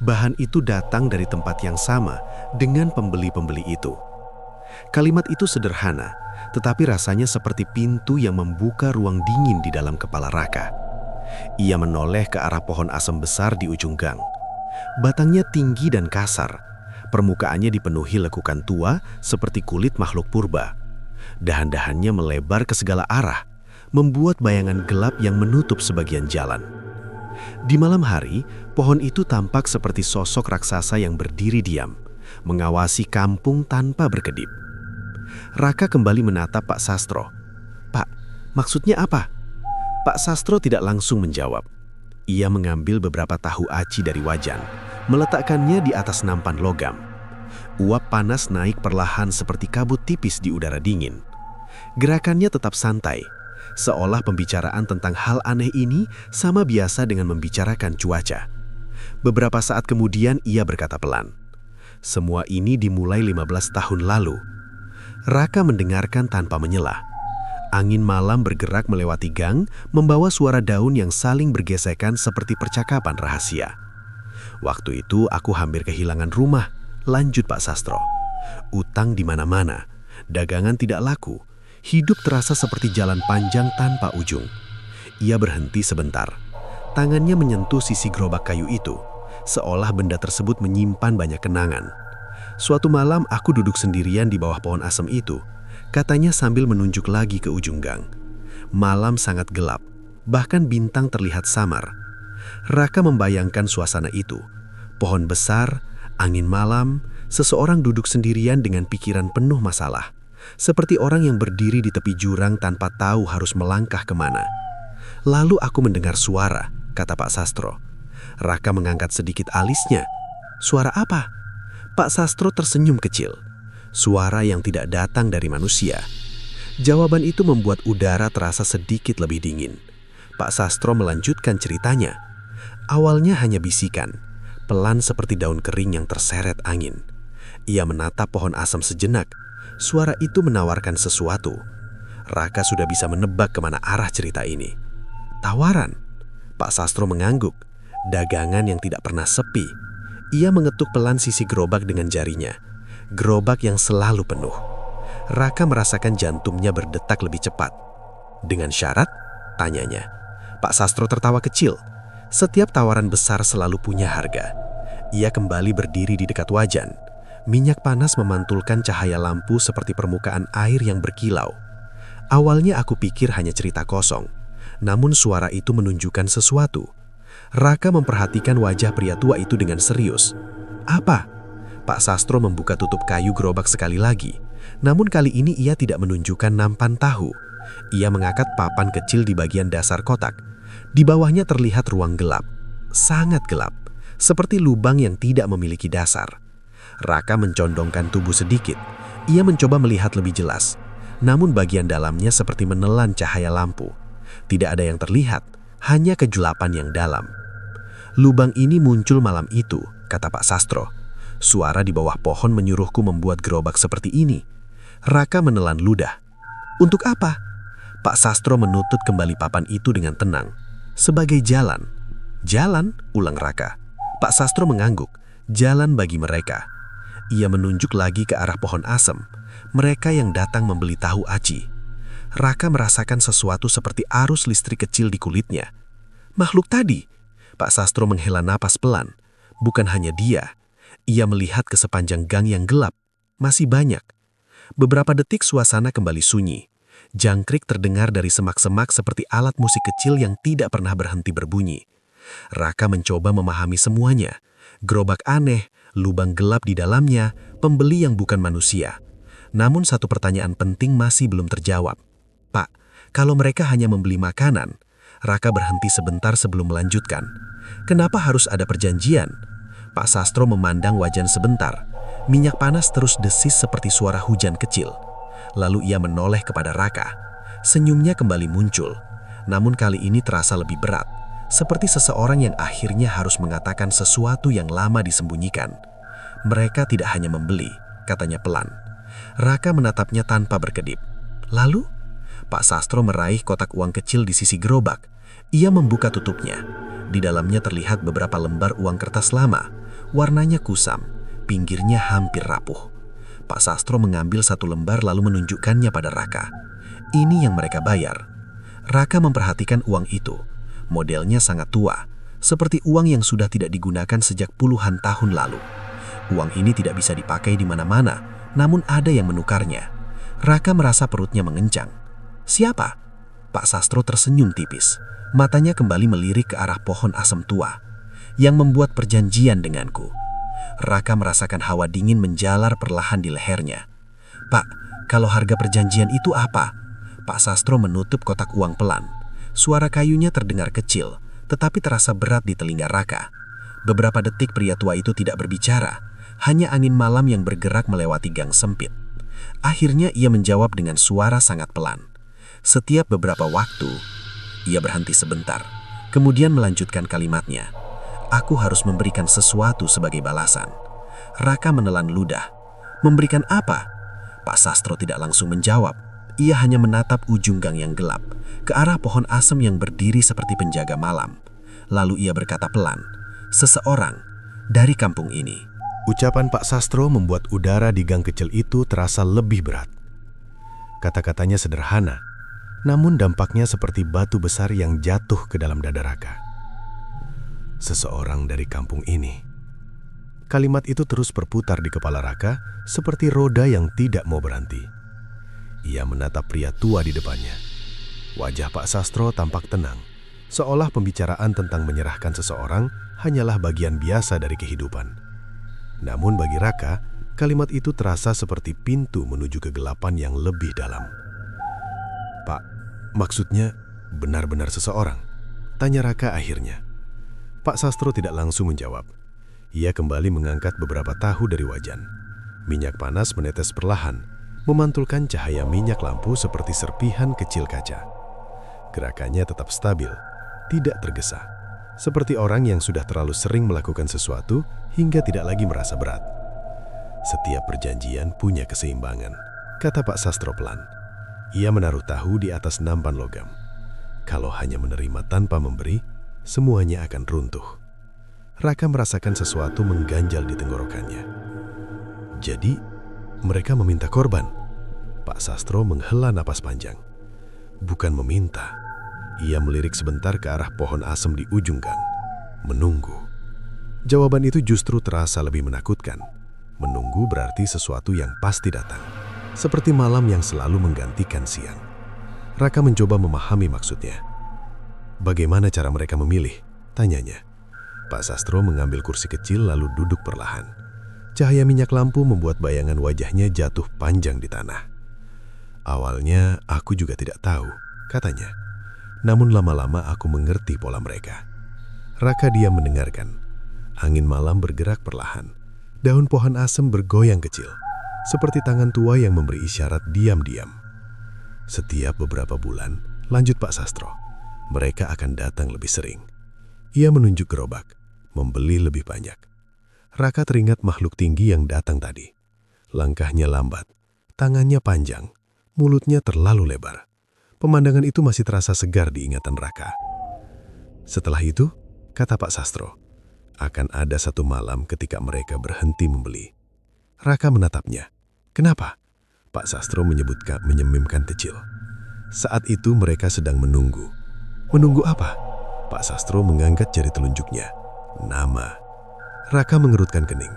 Bahan itu datang dari tempat yang sama dengan pembeli-pembeli itu. Kalimat itu sederhana, tetapi rasanya seperti pintu yang membuka ruang dingin di dalam kepala Raka. Ia menoleh ke arah pohon asem besar di ujung gang. Batangnya tinggi dan kasar. Permukaannya dipenuhi lekukan tua seperti kulit makhluk purba. Dahan-dahannya melebar ke segala arah, membuat bayangan gelap yang menutup sebagian jalan. Di malam hari, pohon itu tampak seperti sosok raksasa yang berdiri diam, mengawasi kampung tanpa berkedip. Raka kembali menatap Pak Sastro. "Pak, maksudnya apa?" Pak Sastro tidak langsung menjawab. Ia mengambil beberapa tahu aci dari wajan, meletakkannya di atas nampan logam. Uap panas naik perlahan seperti kabut tipis di udara dingin. Gerakannya tetap santai, seolah pembicaraan tentang hal aneh ini sama biasa dengan membicarakan cuaca. Beberapa saat kemudian ia berkata pelan, "Semua ini dimulai 15 tahun lalu." Raka mendengarkan tanpa menyela. Angin malam bergerak melewati gang, membawa suara daun yang saling bergesekan seperti percakapan rahasia. "Waktu itu aku hampir kehilangan rumah," lanjut Pak Sastro. "Utang di mana-mana, dagangan tidak laku, hidup terasa seperti jalan panjang tanpa ujung." Ia berhenti sebentar. Tangannya menyentuh sisi gerobak kayu itu, seolah benda tersebut menyimpan banyak kenangan. Suatu malam aku duduk sendirian di bawah pohon asem itu, katanya sambil menunjuk lagi ke ujung gang. Malam sangat gelap, bahkan bintang terlihat samar. Raka membayangkan suasana itu. Pohon besar, angin malam, seseorang duduk sendirian dengan pikiran penuh masalah. Seperti orang yang berdiri di tepi jurang tanpa tahu harus melangkah kemana. Lalu aku mendengar suara, kata Pak Sastro. Raka mengangkat sedikit alisnya. Suara apa? Pak Sastro tersenyum kecil. Suara yang tidak datang dari manusia. Jawaban itu membuat udara terasa sedikit lebih dingin. Pak Sastro melanjutkan ceritanya. Awalnya hanya bisikan, pelan seperti daun kering yang terseret angin. Ia menatap pohon asem sejenak. Suara itu menawarkan sesuatu. Raka sudah bisa menebak kemana arah cerita ini. Tawaran. Pak Sastro mengangguk. Dagangan yang tidak pernah sepi. Ia mengetuk pelan sisi gerobak dengan jarinya. Gerobak yang selalu penuh. Raka merasakan jantungnya berdetak lebih cepat. Dengan syarat? Tanyanya. Pak Sastro tertawa kecil. Setiap tawaran besar selalu punya harga. Ia kembali berdiri di dekat wajan. Minyak panas memantulkan cahaya lampu seperti permukaan air yang berkilau. Awalnya aku pikir hanya cerita kosong, namun suara itu menunjukkan sesuatu. Raka memperhatikan wajah pria tua itu dengan serius. Apa? Pak Sastro membuka tutup kayu gerobak sekali lagi, namun kali ini ia tidak menunjukkan nampan tahu. Ia mengangkat papan kecil di bagian dasar kotak. Di bawahnya terlihat ruang gelap, sangat gelap, seperti lubang yang tidak memiliki dasar. Raka mencondongkan tubuh sedikit. Ia mencoba melihat lebih jelas. Namun bagian dalamnya seperti menelan cahaya lampu. Tidak ada yang terlihat, hanya kegelapan yang dalam. Lubang ini muncul malam itu, kata Pak Sastro. Suara di bawah pohon menyuruhku membuat gerobak seperti ini. Raka menelan ludah. Untuk apa? Pak Sastro menutup kembali papan itu dengan tenang. Sebagai jalan. Jalan? Ulang Raka. Pak Sastro mengangguk. Jalan bagi mereka. Ia menunjuk lagi ke arah pohon asem. Mereka yang datang membeli tahu aci. Raka merasakan sesuatu seperti arus listrik kecil di kulitnya. Makhluk tadi. Pak Sastro menghela napas pelan. Bukan hanya dia. Ia melihat ke sepanjang gang yang gelap. Masih banyak. Beberapa detik suasana kembali sunyi. Jangkrik terdengar dari semak-semak seperti alat musik kecil yang tidak pernah berhenti berbunyi. Raka mencoba memahami semuanya. Gerobak aneh, lubang gelap di dalamnya, pembeli yang bukan manusia. Namun satu pertanyaan penting masih belum terjawab. Pak, kalau mereka hanya membeli makanan, Raka berhenti sebentar sebelum melanjutkan. Kenapa harus ada perjanjian? Pak Sastro memandang wajan sebentar. Minyak panas terus desis seperti suara hujan kecil. Lalu ia menoleh kepada Raka. Senyumnya kembali muncul. Namun kali ini terasa lebih berat. Seperti seseorang yang akhirnya harus mengatakan sesuatu yang lama disembunyikan. Mereka tidak hanya membeli, katanya pelan. Raka menatapnya tanpa berkedip. Lalu, Pak Sastro meraih kotak uang kecil di sisi gerobak. Ia membuka tutupnya. Di dalamnya terlihat beberapa lembar uang kertas lama. Warnanya kusam, pinggirnya hampir rapuh. Pak Sastro mengambil satu lembar lalu menunjukkannya pada Raka. Ini yang mereka bayar. Raka memperhatikan uang itu. Modelnya sangat tua, seperti uang yang sudah tidak digunakan sejak puluhan tahun lalu. Uang ini tidak bisa dipakai di mana-mana, namun ada yang menukarnya. Raka merasa perutnya mengencang. Siapa? Pak Sastro tersenyum tipis. Matanya kembali melirik ke arah pohon asem tua. Yang membuat perjanjian denganku. Raka merasakan hawa dingin menjalar perlahan di lehernya. Pak, kalau harga perjanjian itu apa? Pak Sastro menutup kotak uang pelan. Suara kayunya terdengar kecil, tetapi terasa berat di telinga Raka. Beberapa detik pria tua itu tidak berbicara, hanya angin malam yang bergerak melewati gang sempit. Akhirnya ia menjawab dengan suara sangat pelan. Setiap beberapa waktu, ia berhenti sebentar, kemudian melanjutkan kalimatnya. Aku harus memberikan sesuatu sebagai balasan. Raka menelan ludah. Memberikan apa? Pak Sastro tidak langsung menjawab. Ia hanya menatap ujung gang yang gelap, ke arah pohon asem yang berdiri seperti penjaga malam. Lalu ia berkata pelan, seseorang dari kampung ini. Ucapan Pak Sastro membuat udara di gang kecil itu terasa lebih berat. Kata-katanya sederhana, namun dampaknya seperti batu besar yang jatuh ke dalam dada Raka. Seseorang dari kampung ini. Kalimat itu terus berputar di kepala Raka seperti roda yang tidak mau berhenti. Ia menatap pria tua di depannya. Wajah Pak Sastro tampak tenang, seolah pembicaraan tentang menyerahkan seseorang hanyalah bagian biasa dari kehidupan. Namun bagi Raka, kalimat itu terasa seperti pintu menuju kegelapan yang lebih dalam. "Pak, maksudnya benar-benar seseorang?" tanya Raka akhirnya. Pak Sastro tidak langsung menjawab. Ia kembali mengangkat beberapa tahu dari wajan. Minyak panas menetes perlahan, memantulkan cahaya minyak lampu seperti serpihan kecil kaca. Gerakannya tetap stabil, tidak tergesa, seperti orang yang sudah terlalu sering melakukan sesuatu hingga tidak lagi merasa berat. "Setiap perjanjian punya keseimbangan," kata Pak Sastro pelan. Ia menaruh tahu di atas nampan logam. Kalau hanya menerima tanpa memberi, semuanya akan runtuh. Raka merasakan sesuatu mengganjal di tenggorokannya. "Jadi, mereka meminta korban?" Pak Sastro menghela napas panjang. "Bukan meminta." Ia melirik sebentar ke arah pohon asem di ujung gang. Menunggu. Jawaban itu justru terasa lebih menakutkan. Menunggu berarti sesuatu yang pasti datang. Seperti malam yang selalu menggantikan siang. Raka mencoba memahami maksudnya. "Bagaimana cara mereka memilih?" tanyanya. Pak Sastro mengambil kursi kecil lalu duduk perlahan. Cahaya minyak lampu membuat bayangan wajahnya jatuh panjang di tanah. "Awalnya aku juga tidak tahu," katanya. "Namun lama-lama aku mengerti pola mereka." Raka diam mendengarkan. Angin malam bergerak perlahan. Daun pohon asem bergoyang kecil, seperti tangan tua yang memberi isyarat diam-diam. "Setiap beberapa bulan," lanjut Pak Sastro, "mereka akan datang lebih sering." Ia menunjuk gerobak, membeli lebih banyak. Raka teringat makhluk tinggi yang datang tadi. Langkahnya lambat, tangannya panjang, mulutnya terlalu lebar. Pemandangan itu masih terasa segar di ingatan Raka. "Setelah itu," kata Pak Sastro, "akan ada satu malam ketika mereka berhenti membeli." Raka menatapnya. "Kenapa?" Pak Sastro menyemimkan kecil. "Saat itu mereka sedang menunggu." "Menunggu apa?" Pak Sastro mengangkat jari telunjuknya. "Nama." Raka mengerutkan kening.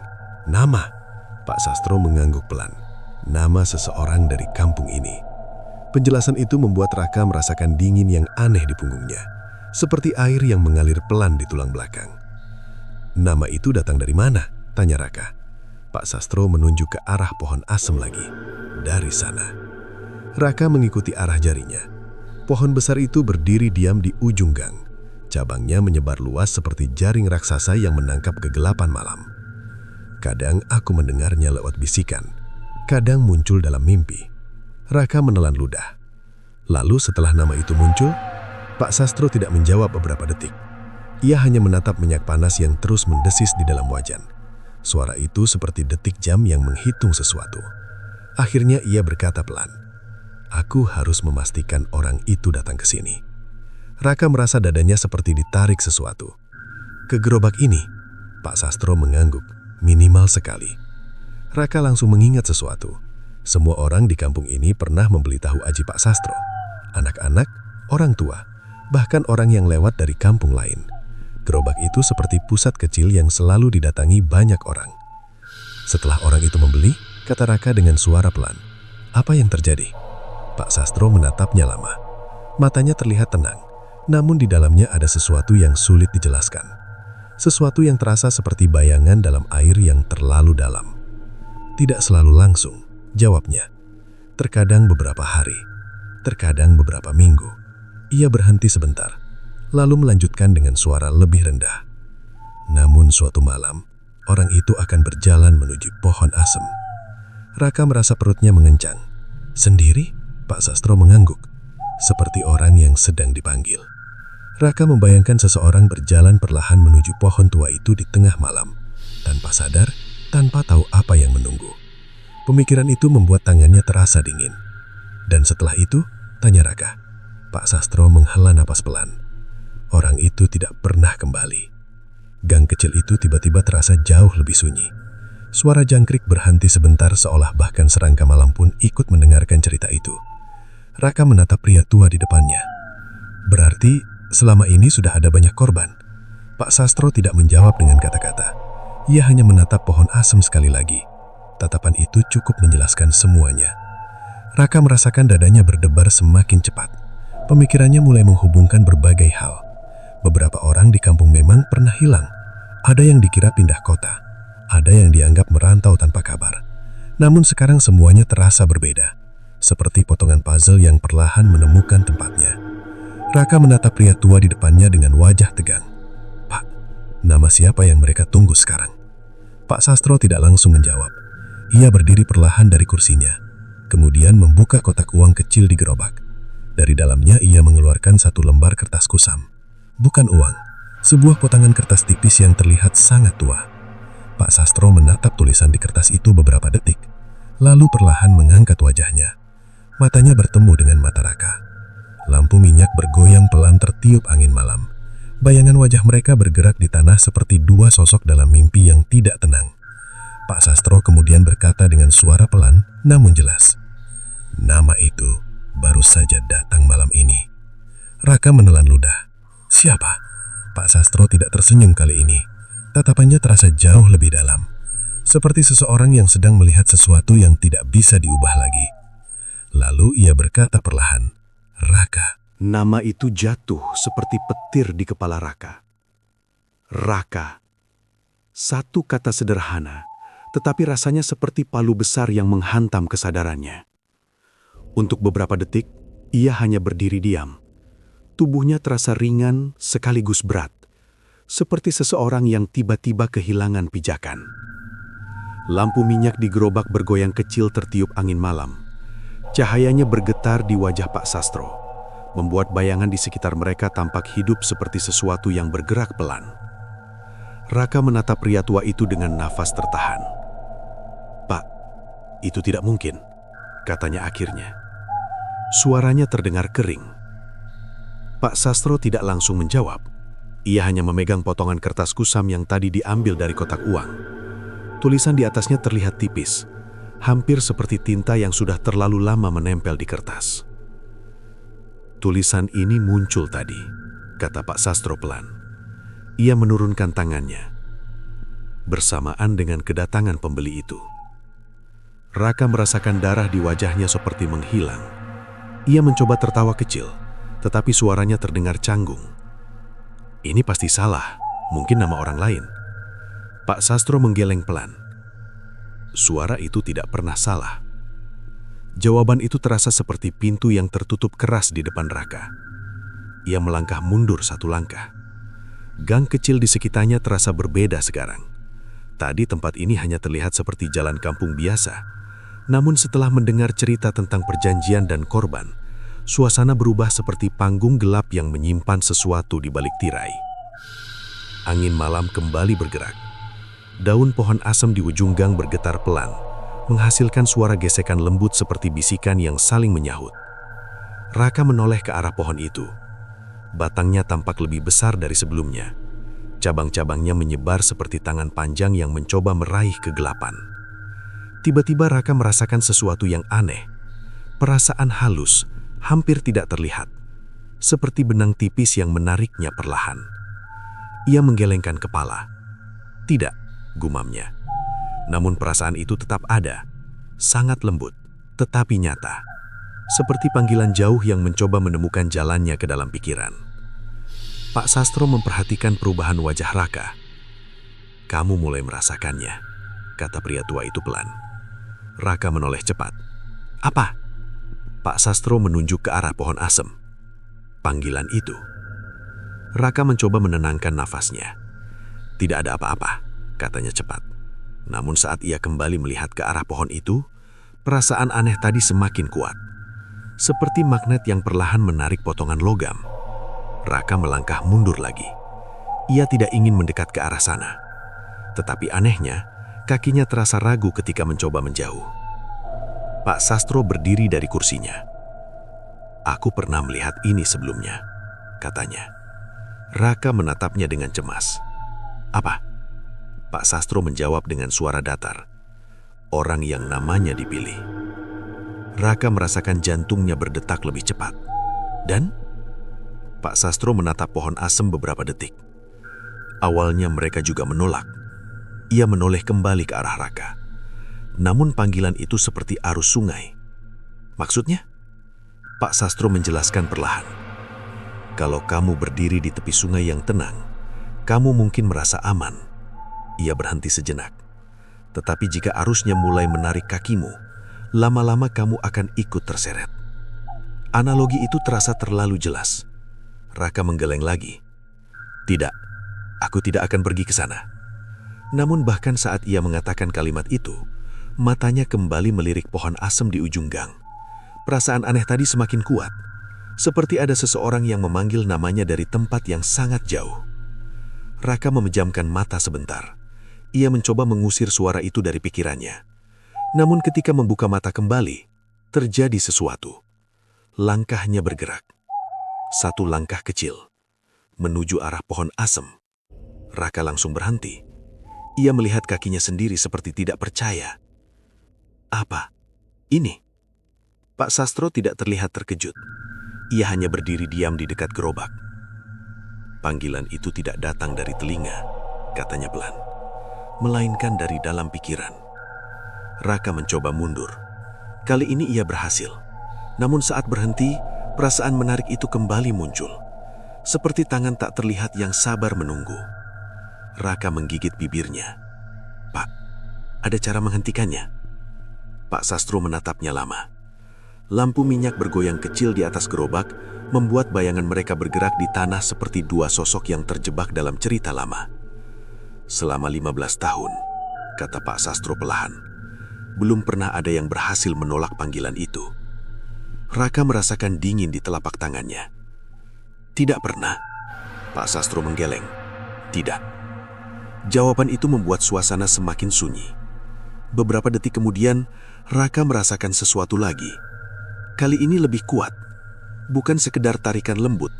"Nama?" Pak Sastro mengangguk pelan. "Nama seseorang dari kampung ini." Penjelasan itu membuat Raka merasakan dingin yang aneh di punggungnya, seperti air yang mengalir pelan di tulang belakang. "Nama itu datang dari mana?" tanya Raka. Pak Sastro menunjuk ke arah pohon asem lagi. "Dari sana." Raka mengikuti arah jarinya. Pohon besar itu berdiri diam di ujung gang. Cabangnya menyebar luas seperti jaring raksasa yang menangkap kegelapan malam. Kadang aku mendengarnya lewat bisikan, kadang muncul dalam mimpi. Raka menelan ludah. Lalu setelah nama itu muncul, Pak Sastro tidak menjawab beberapa detik. Ia hanya menatap minyak panas yang terus mendesis di dalam wajan. Suara itu seperti detik jam yang menghitung sesuatu. Akhirnya ia berkata pelan, "Aku harus memastikan orang itu datang ke sini." Raka merasa dadanya seperti ditarik sesuatu. "Ke gerobak ini?" Pak Sastro mengangguk, "minimal sekali." Raka langsung mengingat sesuatu. Semua orang di kampung ini pernah membeli tahu aji Pak Sastro. Anak-anak, orang tua, bahkan orang yang lewat dari kampung lain. Gerobak itu seperti pusat kecil yang selalu didatangi banyak orang. Setelah orang itu membeli, kata Raka dengan suara pelan, "Apa yang terjadi?" Pak Sastro menatapnya lama. Matanya terlihat tenang. Namun di dalamnya ada sesuatu yang sulit dijelaskan. Sesuatu yang terasa seperti bayangan dalam air yang terlalu dalam. "Tidak selalu langsung," jawabnya. "Terkadang beberapa hari, terkadang beberapa minggu." Ia berhenti sebentar, lalu melanjutkan dengan suara lebih rendah. "Namun suatu malam, orang itu akan berjalan menuju pohon asem." Raka merasa perutnya mengencang. "Sendiri?" Pak Sastro mengangguk, seperti orang yang sedang dipanggil. Raka membayangkan seseorang berjalan perlahan menuju pohon tua itu di tengah malam, tanpa sadar, tanpa tahu apa yang menunggu. Pemikiran itu membuat tangannya terasa dingin. "Dan setelah itu?" tanya Raka. Pak Sastro menghela napas pelan. Orang itu tidak pernah kembali. Gang kecil itu tiba-tiba terasa jauh lebih sunyi. Suara jangkrik berhenti sebentar seolah bahkan serangka malam pun ikut mendengarkan cerita itu. Raka menatap pria tua di depannya. "Berarti selama ini sudah ada banyak korban?" Pak Sastro tidak menjawab dengan kata-kata. Ia hanya menatap pohon asem sekali lagi. Tatapan itu cukup menjelaskan semuanya. Raka merasakan dadanya berdebar semakin cepat. Pemikirannya mulai menghubungkan berbagai hal. Beberapa orang di kampung memang pernah hilang. Ada yang dikira pindah kota. Ada yang dianggap merantau tanpa kabar. Namun sekarang semuanya terasa berbeda. Seperti potongan puzzle yang perlahan menemukan tempatnya. Raka menatap pria tua di depannya dengan wajah tegang. "Pak, nama siapa yang mereka tunggu sekarang?" Pak Sastro tidak langsung menjawab. Ia berdiri perlahan dari kursinya. Kemudian membuka kotak uang kecil di gerobak. Dari dalamnya ia mengeluarkan satu lembar kertas kusam. Bukan uang, sebuah potongan kertas tipis yang terlihat sangat tua. Pak Sastro menatap tulisan di kertas itu beberapa detik, lalu perlahan mengangkat wajahnya. Matanya bertemu dengan mata Raka. Lampu minyak bergoyang pelan tertiup angin malam. Bayangan wajah mereka bergerak di tanah seperti dua sosok dalam mimpi yang tidak tenang. Pak Sastro kemudian berkata dengan suara pelan namun jelas, "Nama itu baru saja datang malam ini." Raka menelan ludah. "Siapa?" Pak Sastro tidak tersenyum kali ini. Tatapannya terasa jauh lebih dalam. Seperti seseorang yang sedang melihat sesuatu yang tidak bisa diubah lagi. Lalu ia berkata perlahan, "Raka." Nama itu jatuh seperti petir di kepala Raka. Raka. Satu kata sederhana, tetapi rasanya seperti palu besar yang menghantam kesadarannya. Untuk beberapa detik, ia hanya berdiri diam. Tubuhnya terasa ringan sekaligus berat, seperti seseorang yang tiba-tiba kehilangan pijakan. Lampu minyak di gerobak bergoyang kecil tertiup angin malam. Cahayanya bergetar di wajah Pak Sastro, membuat bayangan di sekitar mereka tampak hidup seperti sesuatu yang bergerak pelan. Raka menatap pria tua itu dengan nafas tertahan. "Pak, itu tidak mungkin," katanya akhirnya. Suaranya terdengar kering. Pak Sastro tidak langsung menjawab. Ia hanya memegang potongan kertas kusam yang tadi diambil dari kotak uang. Tulisan di atasnya terlihat tipis, hampir seperti tinta yang sudah terlalu lama menempel di kertas. "Tulisan ini muncul tadi," kata Pak Sastro pelan. Ia menurunkan tangannya. Bersamaan dengan kedatangan pembeli itu, Raka merasakan darah di wajahnya seperti menghilang. Ia mencoba tertawa kecil, tetapi suaranya terdengar canggung. "Ini pasti salah, mungkin nama orang lain." Pak Sastro menggeleng pelan. Suara itu tidak pernah salah. Jawaban itu terasa seperti pintu yang tertutup keras di depan Raka. Ia melangkah mundur satu langkah. Gang kecil di sekitarnya terasa berbeda sekarang. Tadi tempat ini hanya terlihat seperti jalan kampung biasa. Namun setelah mendengar cerita tentang perjanjian dan korban, suasana berubah seperti panggung gelap yang menyimpan sesuatu di balik tirai. Angin malam kembali bergerak. Daun pohon asem di ujung gang bergetar pelan, menghasilkan suara gesekan lembut seperti bisikan yang saling menyahut. Raka menoleh ke arah pohon itu. Batangnya tampak lebih besar dari sebelumnya. Cabang-cabangnya menyebar seperti tangan panjang yang mencoba meraih kegelapan. Tiba-tiba Raka merasakan sesuatu yang aneh. Perasaan halus, hampir tidak terlihat. Seperti benang tipis yang menariknya perlahan. Ia menggelengkan kepala. "Tidak," gumamnya. Namun perasaan itu tetap ada, sangat lembut, tetapi nyata. Seperti panggilan jauh yang mencoba menemukan jalannya ke dalam pikiran. Pak Sastro memperhatikan perubahan wajah Raka. "Kamu mulai merasakannya," kata pria tua itu pelan. Raka menoleh cepat. "Apa?" Pak Sastro menunjuk ke arah pohon asem. Panggilan itu. Raka mencoba menenangkan nafasnya. "Tidak ada apa-apa," katanya cepat. Namun saat ia kembali melihat ke arah pohon itu, perasaan aneh tadi semakin kuat. Seperti magnet yang perlahan menarik potongan logam. Raka melangkah mundur lagi. Ia tidak ingin mendekat ke arah sana. Tetapi anehnya, kakinya terasa ragu ketika mencoba menjauh. Pak Sastro berdiri dari kursinya. "Aku pernah melihat ini sebelumnya," katanya. Raka menatapnya dengan cemas. "Apa?" Pak Sastro menjawab dengan suara datar. "Orang yang namanya dipilih." Raka merasakan jantungnya berdetak lebih cepat. "Dan?" Pak Sastro menatap pohon asem beberapa detik. Awalnya mereka juga menolak. Ia menoleh kembali ke arah Raka. Namun panggilan itu seperti arus sungai. Maksudnya? Pak Sastro menjelaskan perlahan. Kalau kamu berdiri di tepi sungai yang tenang, kamu mungkin merasa aman. Ia berhenti sejenak. Tetapi jika arusnya mulai menarik kakimu, lama-lama kamu akan ikut terseret. Analogi itu terasa terlalu jelas. Raka menggeleng lagi. Tidak, aku tidak akan pergi ke sana. Namun bahkan saat ia mengatakan kalimat itu, matanya kembali melirik pohon asem di ujung gang. Perasaan aneh tadi semakin kuat, seperti ada seseorang yang memanggil namanya dari tempat yang sangat jauh. Raka memejamkan mata sebentar. Ia mencoba mengusir suara itu dari pikirannya. Namun ketika membuka mata kembali, terjadi sesuatu. Langkahnya bergerak. Satu langkah kecil, menuju arah pohon asem. Raka langsung berhenti. Ia melihat kakinya sendiri seperti tidak percaya. Apa? Ini? Pak Sastro tidak terlihat terkejut. Ia hanya berdiri diam di dekat gerobak. Panggilan itu tidak datang dari telinga, katanya pelan, melainkan dari dalam pikiran. Raka mencoba mundur. Kali ini ia berhasil. Namun saat berhenti, perasaan menarik itu kembali muncul. Seperti tangan tak terlihat yang sabar menunggu. Raka menggigit bibirnya. Pak, ada cara menghentikannya? Pak Sastro menatapnya lama. Lampu minyak bergoyang kecil di atas gerobak, membuat bayangan mereka bergerak di tanah seperti dua sosok yang terjebak dalam cerita lama. Selama 15 tahun, kata Pak Sastro perlahan, belum pernah ada yang berhasil menolak panggilan itu. Raka merasakan dingin di telapak tangannya. Tidak pernah. Pak Sastro menggeleng. Tidak. Jawaban itu membuat suasana semakin sunyi. Beberapa detik kemudian, Raka merasakan sesuatu lagi. Kali ini lebih kuat. Bukan sekedar tarikan lembut,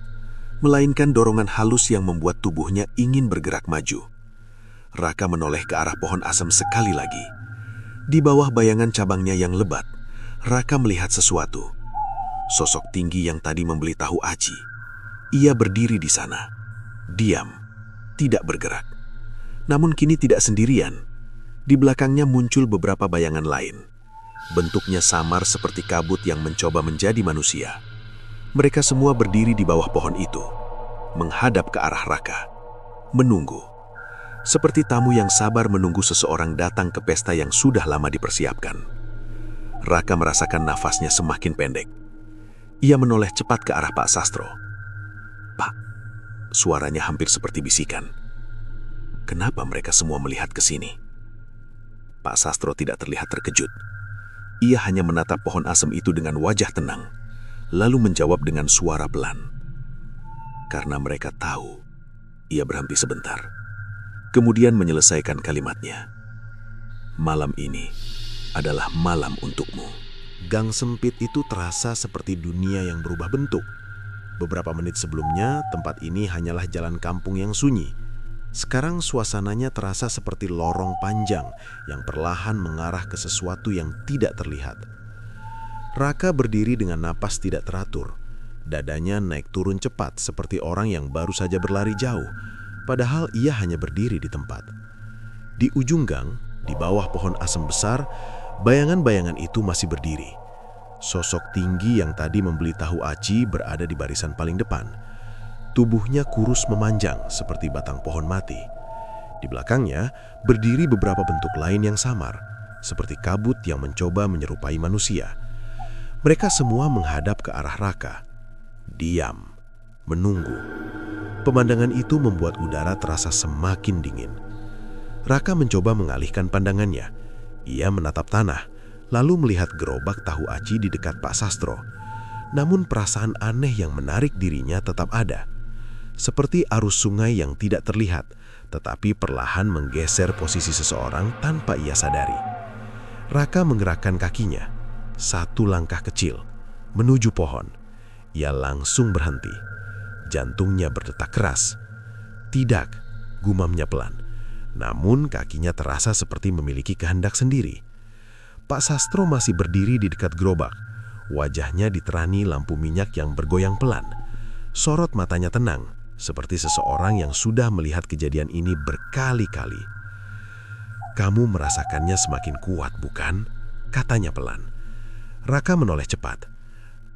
melainkan dorongan halus yang membuat tubuhnya ingin bergerak maju. Raka menoleh ke arah pohon asem sekali lagi. Di bawah bayangan cabangnya yang lebat, Raka melihat sesuatu. Sosok tinggi yang tadi membeli tahu aci. Ia berdiri di sana, diam, tidak bergerak. Namun kini tidak sendirian. Di belakangnya muncul beberapa bayangan lain. Bentuknya samar seperti kabut yang mencoba menjadi manusia. Mereka semua berdiri di bawah pohon itu, menghadap ke arah Raka, menunggu. Seperti tamu yang sabar menunggu seseorang datang ke pesta yang sudah lama dipersiapkan. Raka merasakan nafasnya semakin pendek. Ia menoleh cepat ke arah Pak Sastro. Pak, suaranya hampir seperti bisikan. Kenapa mereka semua melihat ke sini? Pak Sastro tidak terlihat terkejut. Ia hanya menatap pohon asem itu dengan wajah tenang, lalu menjawab dengan suara pelan. Karena mereka tahu, ia berhenti sebentar. Kemudian menyelesaikan kalimatnya. Malam ini adalah malam untukmu. Gang sempit itu terasa seperti dunia yang berubah bentuk. Beberapa menit sebelumnya, tempat ini hanyalah jalan kampung yang sunyi. Sekarang suasananya terasa seperti lorong panjang yang perlahan mengarah ke sesuatu yang tidak terlihat. Raka berdiri dengan napas tidak teratur. Dadanya naik turun cepat seperti orang yang baru saja berlari jauh, padahal ia hanya berdiri di tempat. Di ujung gang, di bawah pohon asem besar, bayangan-bayangan itu masih berdiri. Sosok tinggi yang tadi membeli tahu aci berada di barisan paling depan. Tubuhnya kurus memanjang seperti batang pohon mati. Di belakangnya berdiri beberapa bentuk lain yang samar, seperti kabut yang mencoba menyerupai manusia. Mereka semua menghadap ke arah Raka. Diam, menunggu. Pemandangan itu membuat udara terasa semakin dingin. Raka mencoba mengalihkan pandangannya. Ia menatap tanah, lalu melihat gerobak tahu aci di dekat Pak Sastro. Namun perasaan aneh yang menarik dirinya tetap ada. Seperti arus sungai yang tidak terlihat, tetapi perlahan menggeser posisi seseorang tanpa ia sadari. Raka menggerakkan kakinya, satu langkah kecil, menuju pohon. Ia langsung berhenti. Jantungnya berdetak keras. Tidak, gumamnya pelan. Namun kakinya terasa seperti memiliki kehendak sendiri. Pak Sastro masih berdiri di dekat gerobak. Wajahnya diterani lampu minyak yang bergoyang pelan. Sorot matanya tenang, seperti seseorang yang sudah melihat kejadian ini berkali-kali. Kamu merasakannya semakin kuat, bukan? Katanya pelan. Raka menoleh cepat.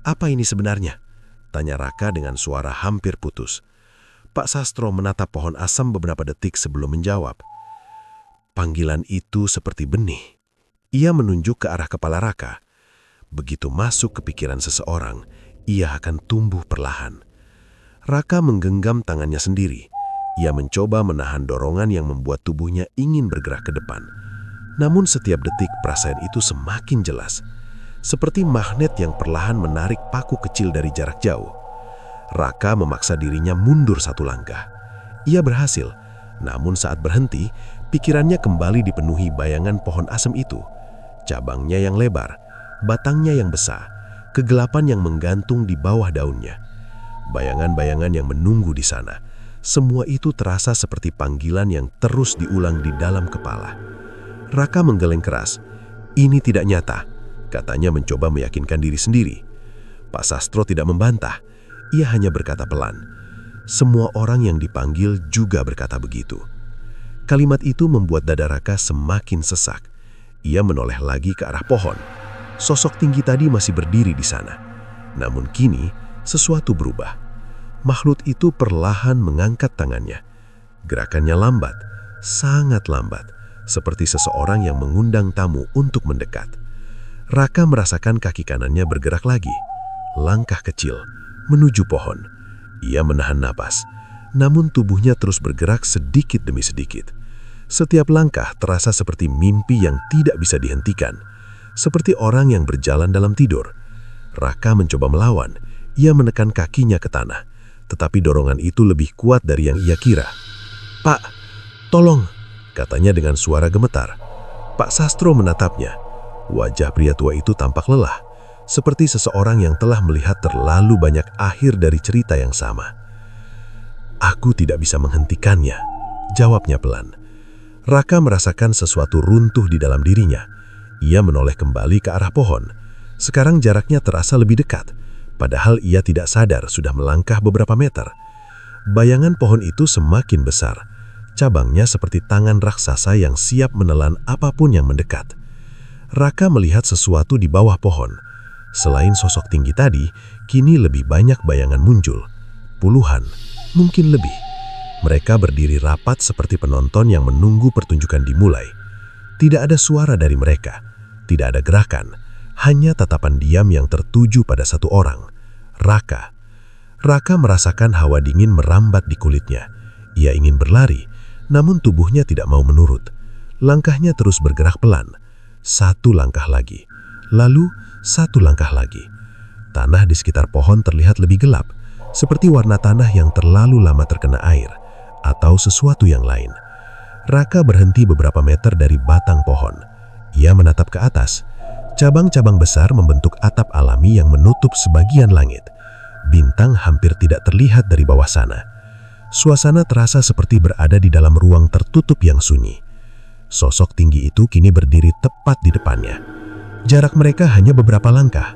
Apa ini sebenarnya? Tanya Raka dengan suara hampir putus. Pak Sastro menatap pohon asam beberapa detik sebelum menjawab. Panggilan itu seperti benih. Ia menunjuk ke arah kepala Raka. Begitu masuk ke pikiran seseorang, ia akan tumbuh perlahan. Raka menggenggam tangannya sendiri. Ia mencoba menahan dorongan yang membuat tubuhnya ingin bergerak ke depan. Namun setiap detik perasaan itu semakin jelas. Seperti magnet yang perlahan menarik paku kecil dari jarak jauh. Raka memaksa dirinya mundur satu langkah. Ia berhasil, namun saat berhenti, pikirannya kembali dipenuhi bayangan pohon asem itu. Cabangnya yang lebar, batangnya yang besar, kegelapan yang menggantung di bawah daunnya. Bayangan-bayangan yang menunggu di sana. Semua itu terasa seperti panggilan yang terus diulang di dalam kepala. Raka menggeleng keras. Ini tidak nyata, katanya mencoba meyakinkan diri sendiri. Pak Sastro tidak membantah. Ia hanya berkata pelan. Semua orang yang dipanggil juga berkata begitu. Kalimat itu membuat dada Raka semakin sesak. Ia menoleh lagi ke arah pohon. Sosok tinggi tadi masih berdiri di sana. Namun kini, sesuatu berubah. Makhluk itu perlahan mengangkat tangannya. Gerakannya lambat, sangat lambat, seperti seseorang yang mengundang tamu untuk mendekat. Raka merasakan kaki kanannya bergerak lagi. Langkah kecil, menuju pohon. Ia menahan napas, namun tubuhnya terus bergerak sedikit demi sedikit. Setiap langkah terasa seperti mimpi yang tidak bisa dihentikan. Seperti orang yang berjalan dalam tidur. Raka mencoba melawan. Ia menekan kakinya ke tanah. Tetapi dorongan itu lebih kuat dari yang ia kira. Pak, tolong, katanya dengan suara gemetar. Pak Sastro menatapnya. Wajah pria tua itu tampak lelah, seperti seseorang yang telah melihat terlalu banyak akhir dari cerita yang sama. Aku tidak bisa menghentikannya, jawabnya pelan. Raka merasakan sesuatu runtuh di dalam dirinya. Ia menoleh kembali ke arah pohon. Sekarang jaraknya terasa lebih dekat. Padahal ia tidak sadar sudah melangkah beberapa meter. Bayangan pohon itu semakin besar. Cabangnya seperti tangan raksasa yang siap menelan apapun yang mendekat. Raka melihat sesuatu di bawah pohon. Selain sosok tinggi tadi, kini lebih banyak bayangan muncul. Puluhan, mungkin lebih. Mereka berdiri rapat seperti penonton yang menunggu pertunjukan dimulai. Tidak ada suara dari mereka. Tidak ada gerakan. Hanya tatapan diam yang tertuju pada satu orang, Raka. Raka merasakan hawa dingin merambat di kulitnya. Ia ingin berlari, namun tubuhnya tidak mau menurut. Langkahnya terus bergerak pelan. Satu langkah lagi, lalu satu langkah lagi. Tanah di sekitar pohon terlihat lebih gelap, seperti warna tanah yang terlalu lama terkena air, atau sesuatu yang lain. Raka berhenti beberapa meter dari batang pohon. Ia menatap ke atas. Cabang-cabang besar membentuk atap alami yang menutup sebagian langit. Bintang hampir tidak terlihat dari bawah sana. Suasana terasa seperti berada di dalam ruang tertutup yang sunyi. Sosok tinggi itu kini berdiri tepat di depannya. Jarak mereka hanya beberapa langkah.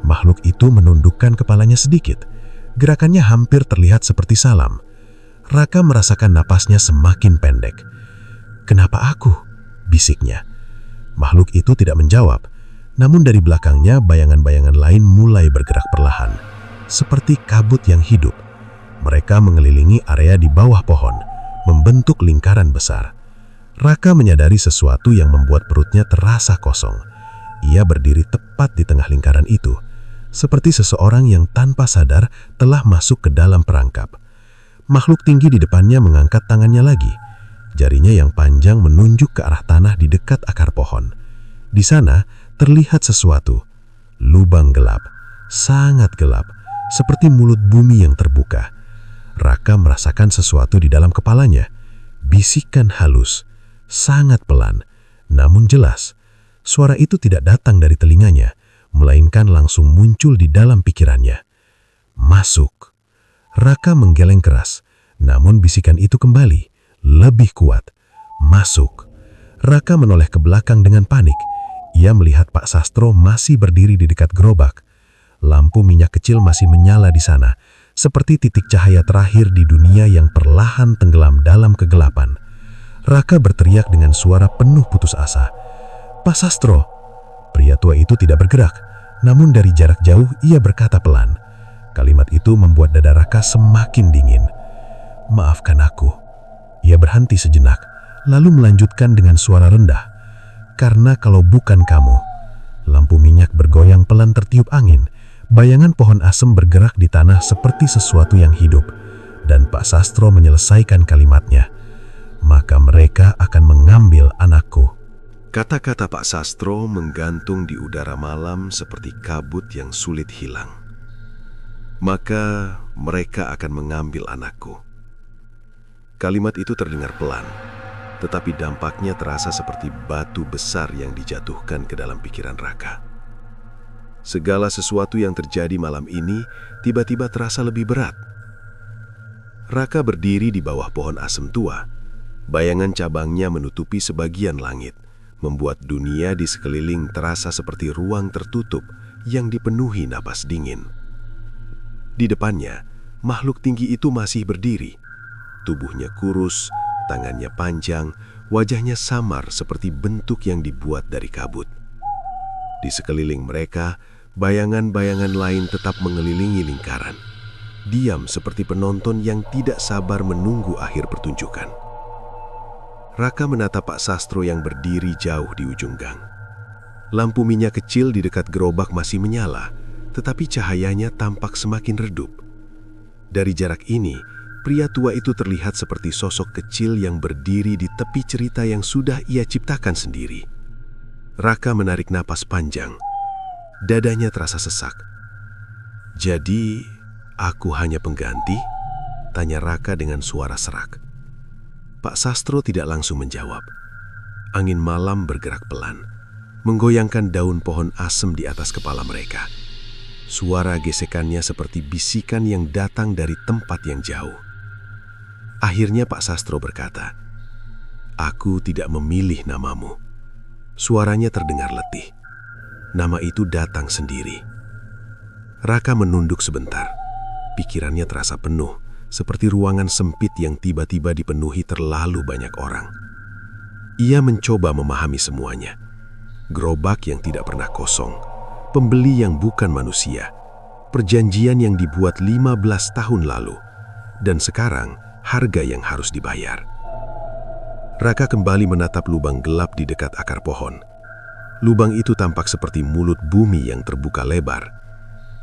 Makhluk itu menundukkan kepalanya sedikit. Gerakannya hampir terlihat seperti salam. Raka merasakan napasnya semakin pendek. "Kenapa aku?" bisiknya. Makhluk itu tidak menjawab. Namun dari belakangnya bayangan-bayangan lain mulai bergerak perlahan, seperti kabut yang hidup. Mereka mengelilingi area di bawah pohon, membentuk lingkaran besar. Raka menyadari sesuatu yang membuat perutnya terasa kosong. Ia berdiri tepat di tengah lingkaran itu, seperti seseorang yang tanpa sadar telah masuk ke dalam perangkap. Makhluk tinggi di depannya mengangkat tangannya lagi. Jarinya yang panjang menunjuk ke arah tanah di dekat akar pohon. Di sana terlihat sesuatu, lubang gelap, sangat gelap, seperti mulut bumi yang terbuka. Raka merasakan sesuatu di dalam kepalanya, bisikan halus, sangat pelan, namun jelas. Suara itu tidak datang dari telinganya, melainkan langsung muncul di dalam pikirannya. Masuk. Raka menggeleng keras, namun bisikan itu kembali, lebih kuat. Masuk. Raka menoleh ke belakang dengan panik. Ia melihat Pak Sastro masih berdiri di dekat gerobak. Lampu minyak kecil masih menyala di sana, seperti titik cahaya terakhir di dunia yang perlahan tenggelam dalam kegelapan. Raka berteriak dengan suara penuh putus asa. "Pak Sastro!" Pria tua itu tidak bergerak, namun dari jarak jauh ia berkata pelan. Kalimat itu membuat dada Raka semakin dingin. "Maafkan aku." Ia berhenti sejenak, lalu melanjutkan dengan suara rendah. "Karena kalau bukan kamu." Lampu minyak bergoyang pelan tertiup angin. Bayangan pohon asem bergerak di tanah seperti sesuatu yang hidup. Dan Pak Sastro menyelesaikan kalimatnya. "Maka mereka akan mengambil anakku." Kata-kata Pak Sastro menggantung di udara malam seperti kabut yang sulit hilang. "Maka mereka akan mengambil anakku." Kalimat itu terdengar pelan, tetapi dampaknya terasa seperti batu besar yang dijatuhkan ke dalam pikiran Raka. Segala sesuatu yang terjadi malam ini tiba-tiba terasa lebih berat. Raka berdiri di bawah pohon asem tua. Bayangan cabangnya menutupi sebagian langit, membuat dunia di sekeliling terasa seperti ruang tertutup yang dipenuhi napas dingin. Di depannya, makhluk tinggi itu masih berdiri. Tubuhnya kurus, tangannya panjang, wajahnya samar seperti bentuk yang dibuat dari kabut. Di sekeliling mereka, bayangan-bayangan lain tetap mengelilingi lingkaran. Diam seperti penonton yang tidak sabar menunggu akhir pertunjukan. Raka menatap Pak Sastro yang berdiri jauh di ujung gang. Lampu minyak kecil di dekat gerobak masih menyala, tetapi cahayanya tampak semakin redup. Dari jarak ini, pria tua itu terlihat seperti sosok kecil yang berdiri di tepi cerita yang sudah ia ciptakan sendiri. Raka menarik napas panjang. Dadanya terasa sesak. "Jadi, aku hanya pengganti?" tanya Raka dengan suara serak. Pak Sastro tidak langsung menjawab. Angin malam bergerak pelan, menggoyangkan daun pohon asem di atas kepala mereka. Suara gesekannya seperti bisikan yang datang dari tempat yang jauh. Akhirnya Pak Sastro berkata, "Aku tidak memilih namamu." Suaranya terdengar letih. Nama itu datang sendiri. Raka menunduk sebentar. Pikirannya terasa penuh, seperti ruangan sempit yang tiba-tiba dipenuhi terlalu banyak orang. Ia mencoba memahami semuanya. Gerobak yang tidak pernah kosong, pembeli yang bukan manusia, perjanjian yang dibuat 15 tahun lalu, dan sekarang harga yang harus dibayar. Raka kembali menatap lubang gelap di dekat akar pohon. Lubang itu tampak seperti mulut bumi yang terbuka lebar.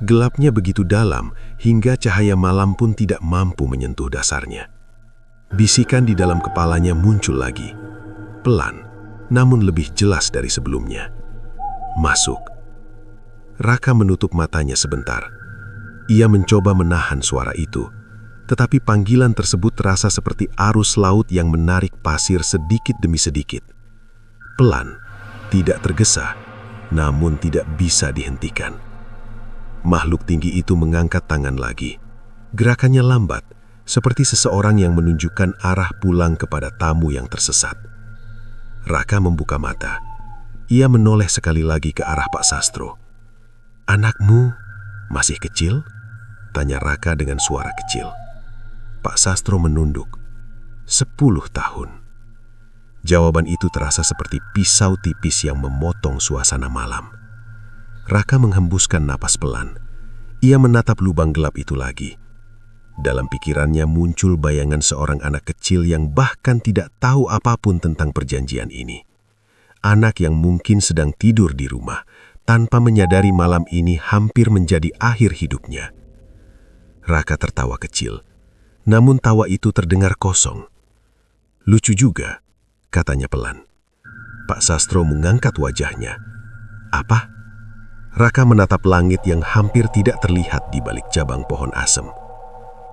Gelapnya begitu dalam hingga cahaya malam pun tidak mampu menyentuh dasarnya. Bisikan di dalam kepalanya muncul lagi. Pelan, namun lebih jelas dari sebelumnya. "Masuk." Raka menutup matanya sebentar. Ia mencoba menahan suara itu, tetapi panggilan tersebut terasa seperti arus laut yang menarik pasir sedikit demi sedikit. Pelan, tidak tergesa, namun tidak bisa dihentikan. Makhluk tinggi itu mengangkat tangan lagi. Gerakannya lambat, seperti seseorang yang menunjukkan arah pulang kepada tamu yang tersesat. Raka membuka mata. Ia menoleh sekali lagi ke arah Pak Sastro. "Anakmu masih kecil?" tanya Raka dengan suara kecil. Pak Sastro menunduk. 10 tahun. Jawaban itu terasa seperti pisau tipis yang memotong suasana malam. Raka menghembuskan napas pelan. Ia menatap lubang gelap itu lagi. Dalam pikirannya muncul bayangan seorang anak kecil yang bahkan tidak tahu apapun tentang perjanjian ini. Anak yang mungkin sedang tidur di rumah, tanpa menyadari malam ini hampir menjadi akhir hidupnya. Raka tertawa kecil, namun tawa itu terdengar kosong. "Lucu juga," katanya pelan. Pak Sastro mengangkat wajahnya. "Apa?" Raka menatap langit yang hampir tidak terlihat di balik cabang pohon asem.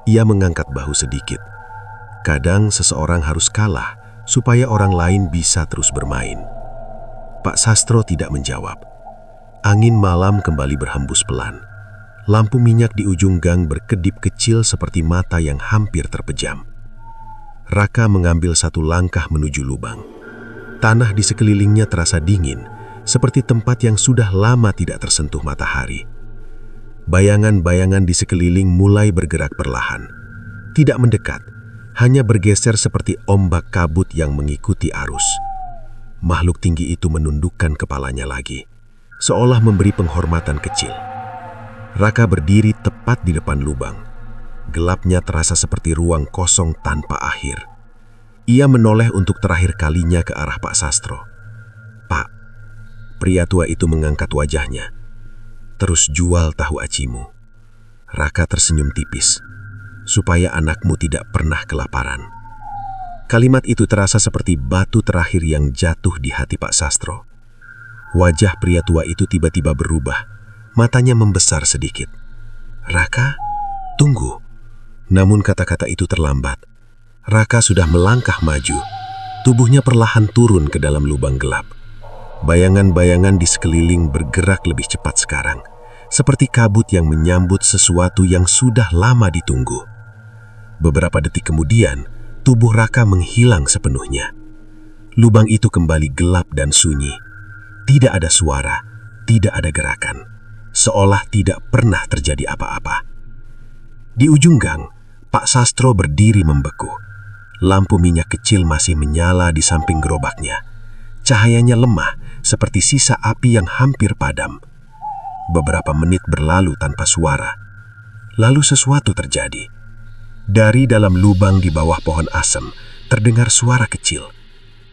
Ia mengangkat bahu sedikit. Kadang seseorang harus kalah supaya orang lain bisa terus bermain. Pak Sastro tidak menjawab. Angin malam kembali berhembus pelan. Lampu minyak di ujung gang berkedip kecil seperti mata yang hampir terpejam. Raka mengambil satu langkah menuju lubang. Tanah di sekelilingnya terasa dingin, seperti tempat yang sudah lama tidak tersentuh matahari. Bayangan-bayangan di sekeliling mulai bergerak perlahan. Tidak mendekat, hanya bergeser seperti ombak kabut yang mengikuti arus. Makhluk tinggi itu menundukkan kepalanya lagi, seolah memberi penghormatan kecil. Raka berdiri tepat di depan lubang. Gelapnya terasa seperti ruang kosong tanpa akhir. Ia menoleh untuk terakhir kalinya ke arah Pak Sastro. "Pak," pria tua itu mengangkat wajahnya. "Terus jual tahu acimu." Raka tersenyum tipis, "Supaya anakmu tidak pernah kelaparan." Kalimat itu terasa seperti batu terakhir yang jatuh di hati Pak Sastro. Wajah pria tua itu tiba-tiba berubah, matanya membesar sedikit. "Raka, tunggu." Namun kata-kata itu terlambat. Raka sudah melangkah maju. Tubuhnya perlahan turun ke dalam lubang gelap. Bayangan-bayangan di sekeliling bergerak lebih cepat sekarang, seperti kabut yang menyambut sesuatu yang sudah lama ditunggu. Beberapa detik kemudian, tubuh Raka menghilang sepenuhnya. Lubang itu kembali gelap dan sunyi. Tidak ada suara, tidak ada gerakan, seolah tidak pernah terjadi apa-apa. Di ujung gang, Pak Sastro berdiri membeku. Lampu minyak kecil masih menyala di samping gerobaknya. Cahayanya lemah, seperti sisa api yang hampir padam. Beberapa menit berlalu tanpa suara. Lalu sesuatu terjadi. Dari dalam lubang di bawah pohon asem, terdengar suara kecil,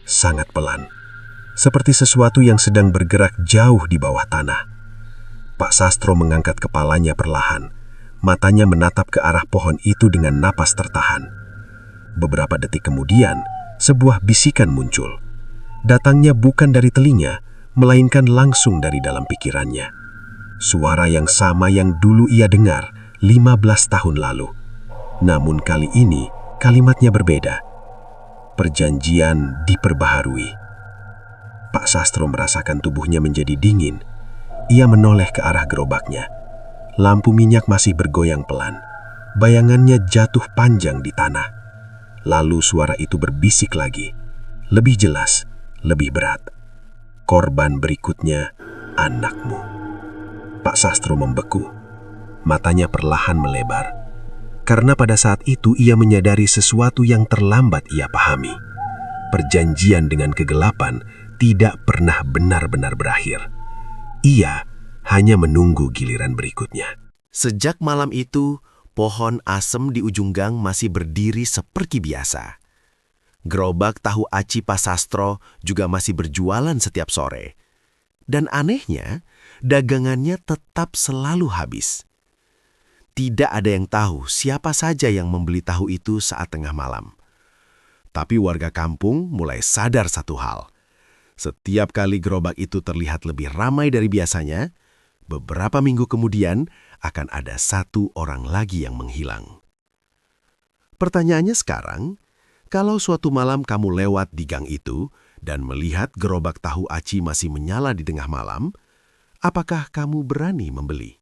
sangat pelan, seperti sesuatu yang sedang bergerak jauh di bawah tanah. Pak Sastro mengangkat kepalanya perlahan. Matanya menatap ke arah pohon itu dengan napas tertahan. Beberapa detik kemudian, sebuah bisikan muncul. Datangnya bukan dari telinga, melainkan langsung dari dalam pikirannya. Suara yang sama yang dulu ia dengar 15 tahun lalu. Namun kali ini, kalimatnya berbeda. Perjanjian diperbaharui. Pak Sastro merasakan tubuhnya menjadi dingin. Ia menoleh ke arah gerobaknya. Lampu minyak masih bergoyang pelan. Bayangannya jatuh panjang di tanah. Lalu suara itu berbisik lagi. Lebih jelas, lebih berat. "Korban berikutnya, anakmu." Pak Sastro membeku. Matanya perlahan melebar. Karena pada saat itu ia menyadari sesuatu yang terlambat ia pahami. Perjanjian dengan kegelapan tidak pernah benar-benar berakhir. Ia hanya menunggu giliran berikutnya. Sejak malam itu, pohon asem di ujung gang masih berdiri seperti biasa. Gerobak tahu aci Pak Sastro juga masih berjualan setiap sore. Dan anehnya, dagangannya tetap selalu habis. Tidak ada yang tahu siapa saja yang membeli tahu itu saat tengah malam. Tapi warga kampung mulai sadar satu hal. Setiap kali gerobak itu terlihat lebih ramai dari biasanya, beberapa minggu kemudian akan ada satu orang lagi yang menghilang. Pertanyaannya sekarang, kalau suatu malam kamu lewat di gang itu dan melihat gerobak tahu aci masih menyala di tengah malam, apakah kamu berani membeli?